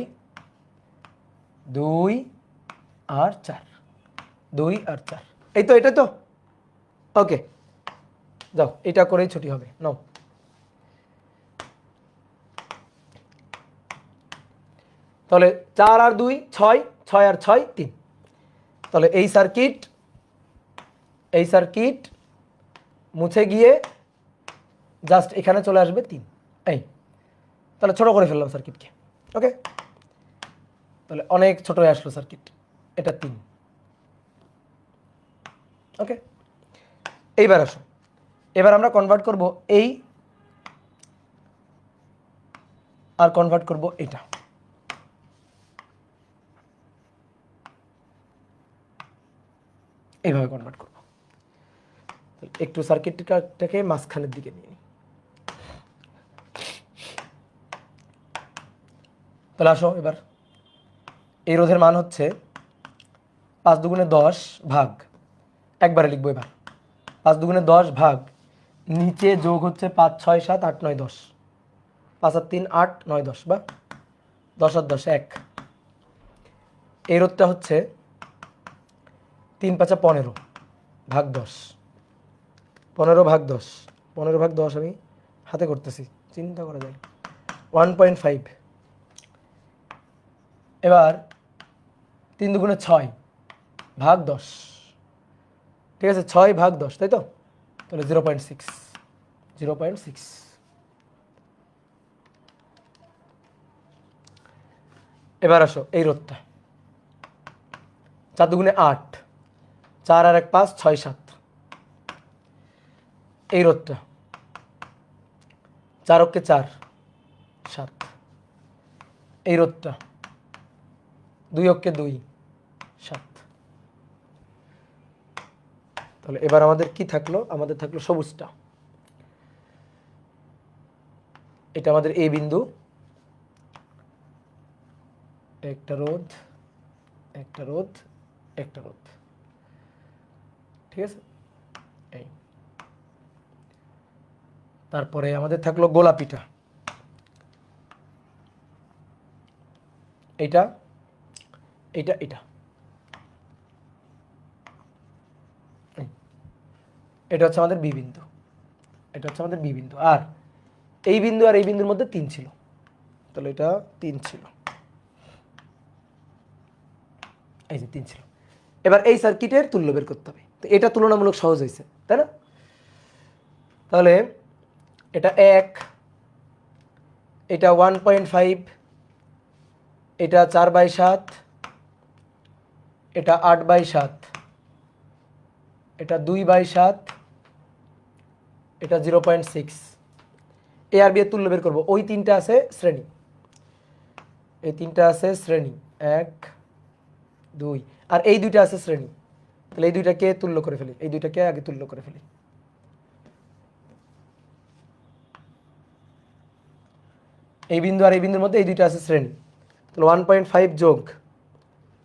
2 আর 4 2 আর 4 এটা তো ওকে। যাও, এটা করেই ছুটি হবে। নাও, তাহলে 4 আর 2 6 6 আর 6 3। তাহলে এই সার্কিট মুছে গিয়ে জাস্ট এখানে চলে আসবে 3। এই তাহলে ছোট করে ফেললাম সার্কিটকে, ওকে। তাহলে অনেক ছোট হয়ে আসলো সার্কিট, এটা 3, ওকে। এইবার আসো, এবার আমরা কনভার্ট করব এই আর কনভার্ট করব এটা। এইভাবে কনভার্ট করব। একটু সার্কিটটাকে মাঝখানের দিকে নিয়ে নিই। তাহলে আসো, এবার এই রোধের মান হচ্ছে 5 দুগুণে 10 ভাগ, একবারে লিখবো এবার 5 দুগুণে 10 ভাগ, নিচে যোগ হচ্ছে 5 6 7 8 9 10, 5 আর 3 8 9 10 বা 10 আর 10 1। এই রোধটা হচ্ছে 3 5 15 ভাগ 10, 15 ভাগ 10, 15 ভাগ 10 আমি হাতে করতেছি, চিন্তা করা যায় 1.5। এবার 3 দুগুণে 6 ভাগ 10, ঠিক আছে, 6 ভাগ 10, তাই তো? তাহলে 0.6, 0.6। এবার আসো এই রোধটা, 4 দুগুণে 8, 4 আর 1 5, 6 7। এই রোধটা 4 অক্ষে 4 7। এই রোধটা 2 অক্ষে 2 7। তাহলে এবার আমাদের কি থাকলো? আমাদের থাকলো সবুজটা। এটা আমাদের এ বিন্দু, একটা রোধ, একটা রোধ, একটা রোধ, ঠিক আছে? এই তারপরে আমাদের থাকলো গোলাপিটা, এটা, এটা, এটা, এটা হচ্ছে আমাদের বি বিন্দু, এটা হচ্ছে আমাদের বি বিন্দু। আর এই বিন্দু আর এই বিন্দুর মধ্যে 3 ছিল, তাহলে এটা 3 ছিল, এই যে 3 ছিল। এবার এই সার্কিটের তুল্য বের করতে হবে, তো এটা তুলনামূলক সহজ হয়েছে, তাই না? তাহলে এটা 1, এটা 1.5, এটা 4/7, এটা 8/7, এটা 2/7, এটা 0.6। এ আর বি এর তুল্য বের করবো। ওই 3টা আছে শ্রেণী, এই 3টা আছে শ্রেণী 1 2, আর এই 2টা আছে শ্রেণী। তাহলে এই 2টাকে তুল্য করে ফেলি, এই 2টাকে আগে তুল্য করে ফেলি। এই বিন্দু আর এই বিন্দুর মধ্যে এই 2টা আছে শ্রেণী। তাহলে 1.5 যোগ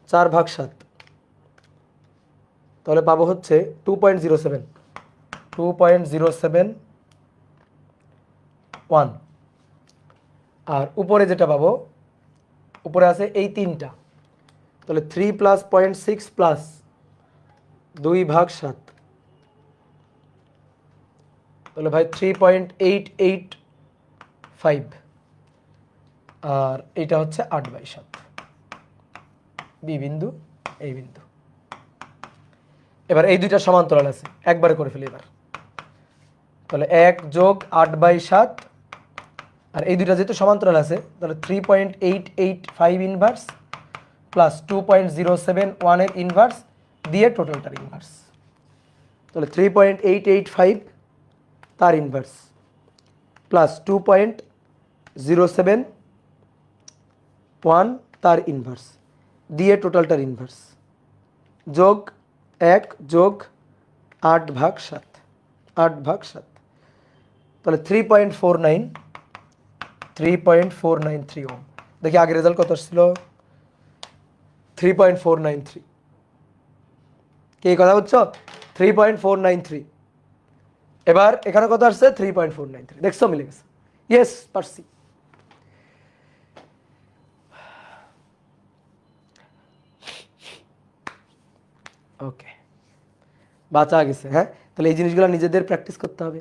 4/7, তাহলে পাবো হচ্ছে 2.07, 2.071। আর উপরে যেটা পাবো, উপরে আছে এই 3টা, তাহলে 3 প্লাস 0.6 প্লাস 2/7, তাহলে ভাই 3.885। আর এটা হচ্ছে 8/7, বি বিন্দু, এই বিন্দু। এবার এই 2টা সমান্তরাল আছে, একবারে করে ফেলি এবার। তাহলে 1 যোগ 8/7, আর এই 2টা যেহেতু সমান্তরাল আছে, তাহলে 3.885 ইনভার্স প্লাস 2.071 এর ইনভার্স দিয়ে টোটালটার ইনভার্স। তাহলে 3.885 তার ইনভার্স প্লাস 2.071 তার ইনভার্স দিয়ে টোটালটার ইনভার্স যোগ 1 যোগ 8/7, 8/7, তাহলে 3.493 ওম। দেখি আগের রেজাল্ট কত আসছিল, 3.493। কি কথা বুঝছো? 3.493। এবার এখানে কত আসছে? 3.493। দেখছো মিলে গেছে? ইয়েস, পারছি। ওকে, বাঁচা গেছে। হ্যাঁ, তাহলে এই জিনিসগুলো নিজেদের প্র্যাকটিস করতে হবে।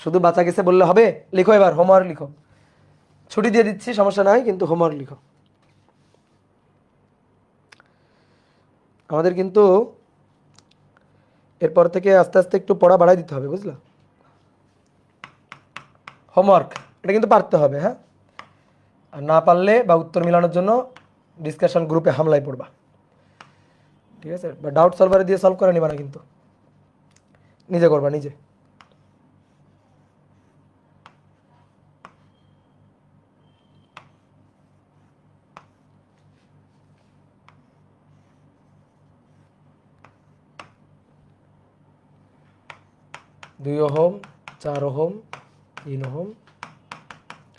শুধু বাঁচা গেছে বললে হবে? লিখো, এবার হোমওয়ার্ক লিখো। ছুটি দিয়ে দিচ্ছি, সমস্যা নাই, কিন্তু হোমওয়ার্ক লিখো। আমাদের কিন্তু এরপর থেকে আস্তে আস্তে একটু পড়া বাড়াই দিতে হবে, বুঝলা? হোমওয়ার্ক এটা কিন্তু পারতে হবে, হ্যাঁ? আর না পারলে বা উত্তর মিলানোর জন্য ডিসকাশন গ্রুপে হামলায় পড়বা, ঠিক আছে? বা ডাউট সলভারে দিয়ে সলভ করে নিবা না, কিন্তু নিজে করবা, নিজে। দুই ohm, 4 ohm, 3 ohm,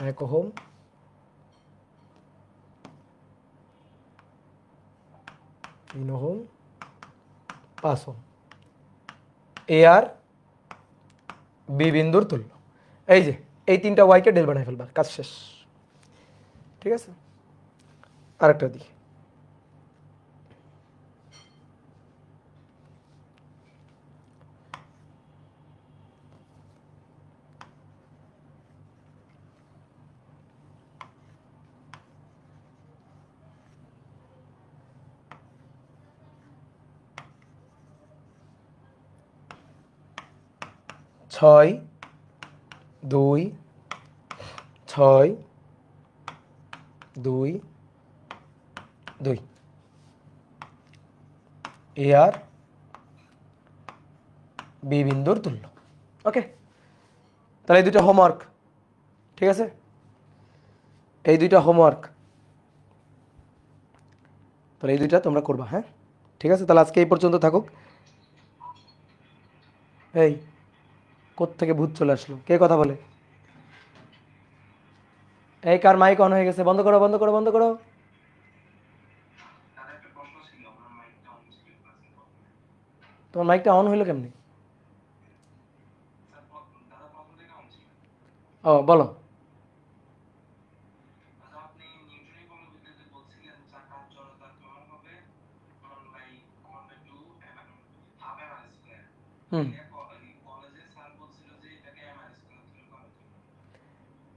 1 ohm, 3 ohm, 5 ohm. A আর বি বিন্দুর তুল্য। এই যে এই 3টা ওয়াইকে ডেল বানায় ফেলবা, কাজ শেষ। ঠিক আছে? আরেকটা দিই। ছয় দুই ছয় দুই দুই, এ আর বি বিন্দুর তুল্য। ওকে, তাহলে এই দুটো হোমওয়ার্ক, ঠিক আছে? এই দুইটা হোমওয়ার্ক, তাহলে এই দুইটা তোমরা করবা, হ্যাঁ ঠিক আছে? তাহলে আজকে এই পর্যন্ত থাকুক। এই কোত্থেকে ভূত চলে আসলো? কে কথা বলে? এই কার মাইক অন হয়ে গেছে? বন্ধ করো, বন্ধ করো, বন্ধ করো। তোমার মাইকটা অন হইলো কেমনি? ও বলো। হুম,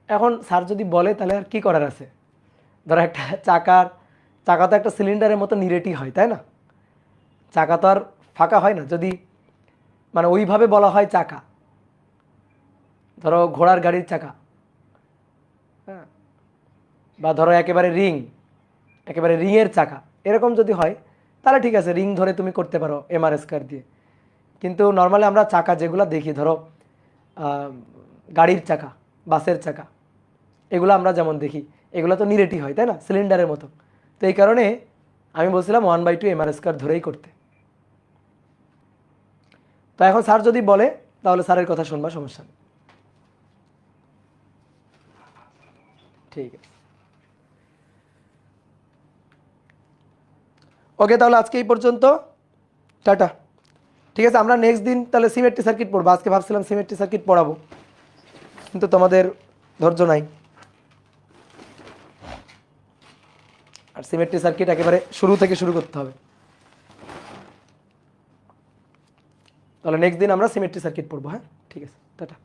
এখন স্যার যদি বলে তাহলে আর কি করার আছে? ধরো একটা চাকা তো একটা সিলিন্ডারের মতো নিরেটি হয়, তাই না? চাকা তো আর ফাঁকা হয় না। যদি মানে ওইভাবে বলা হয় চাকা, ধরো ঘোড়ার গাড়ির চাকা, হ্যাঁ, বা ধরো একেবারে রিংয়ের চাকা, এরকম যদি হয় তাহলে ঠিক আছে, রিং ধরে তুমি করতে পারো এমআর স্কয়ার দিয়ে। কিন্তু নর্মালি আমরা চাকা যেগুলো দেখি, ধরো গাড়ির চাকা, বাসের চাকা, এগুলো আমরা যেমন দেখি, এগুলো তো নিরেটি হয়, তাই না, সিলিন্ডারের মতো। তো এই কারণে আমি বলছিলাম 1/2 এমআর স্কয়ার ধরেই করতে। তো এখন স্যার যদি বলে তাহলে স্যারের কথা শুনবা, সমস্যা নেই। ঠিক আছে, ওকে, তাহলে আজকে এই পর্যন্ত, টাটা। ঠিক আছে, আমরা নেক্সট দিন তাহলে সিমেট্রি সার্কিট পড়বো। আজকে ভাবছিলাম সিমেট্রি সার্কিট পড়াবো, কিন্তু তোমাদের ধৈর্য নাই। আর সিমেট্রি সার্কিট একেবারে শুরু থেকে শুরু করতে হবে। তাহলে নেক্সট দিন আমরা সিমেট্রি সার্কিট পড়বো, হ্যাঁ ঠিক আছে, টাটা।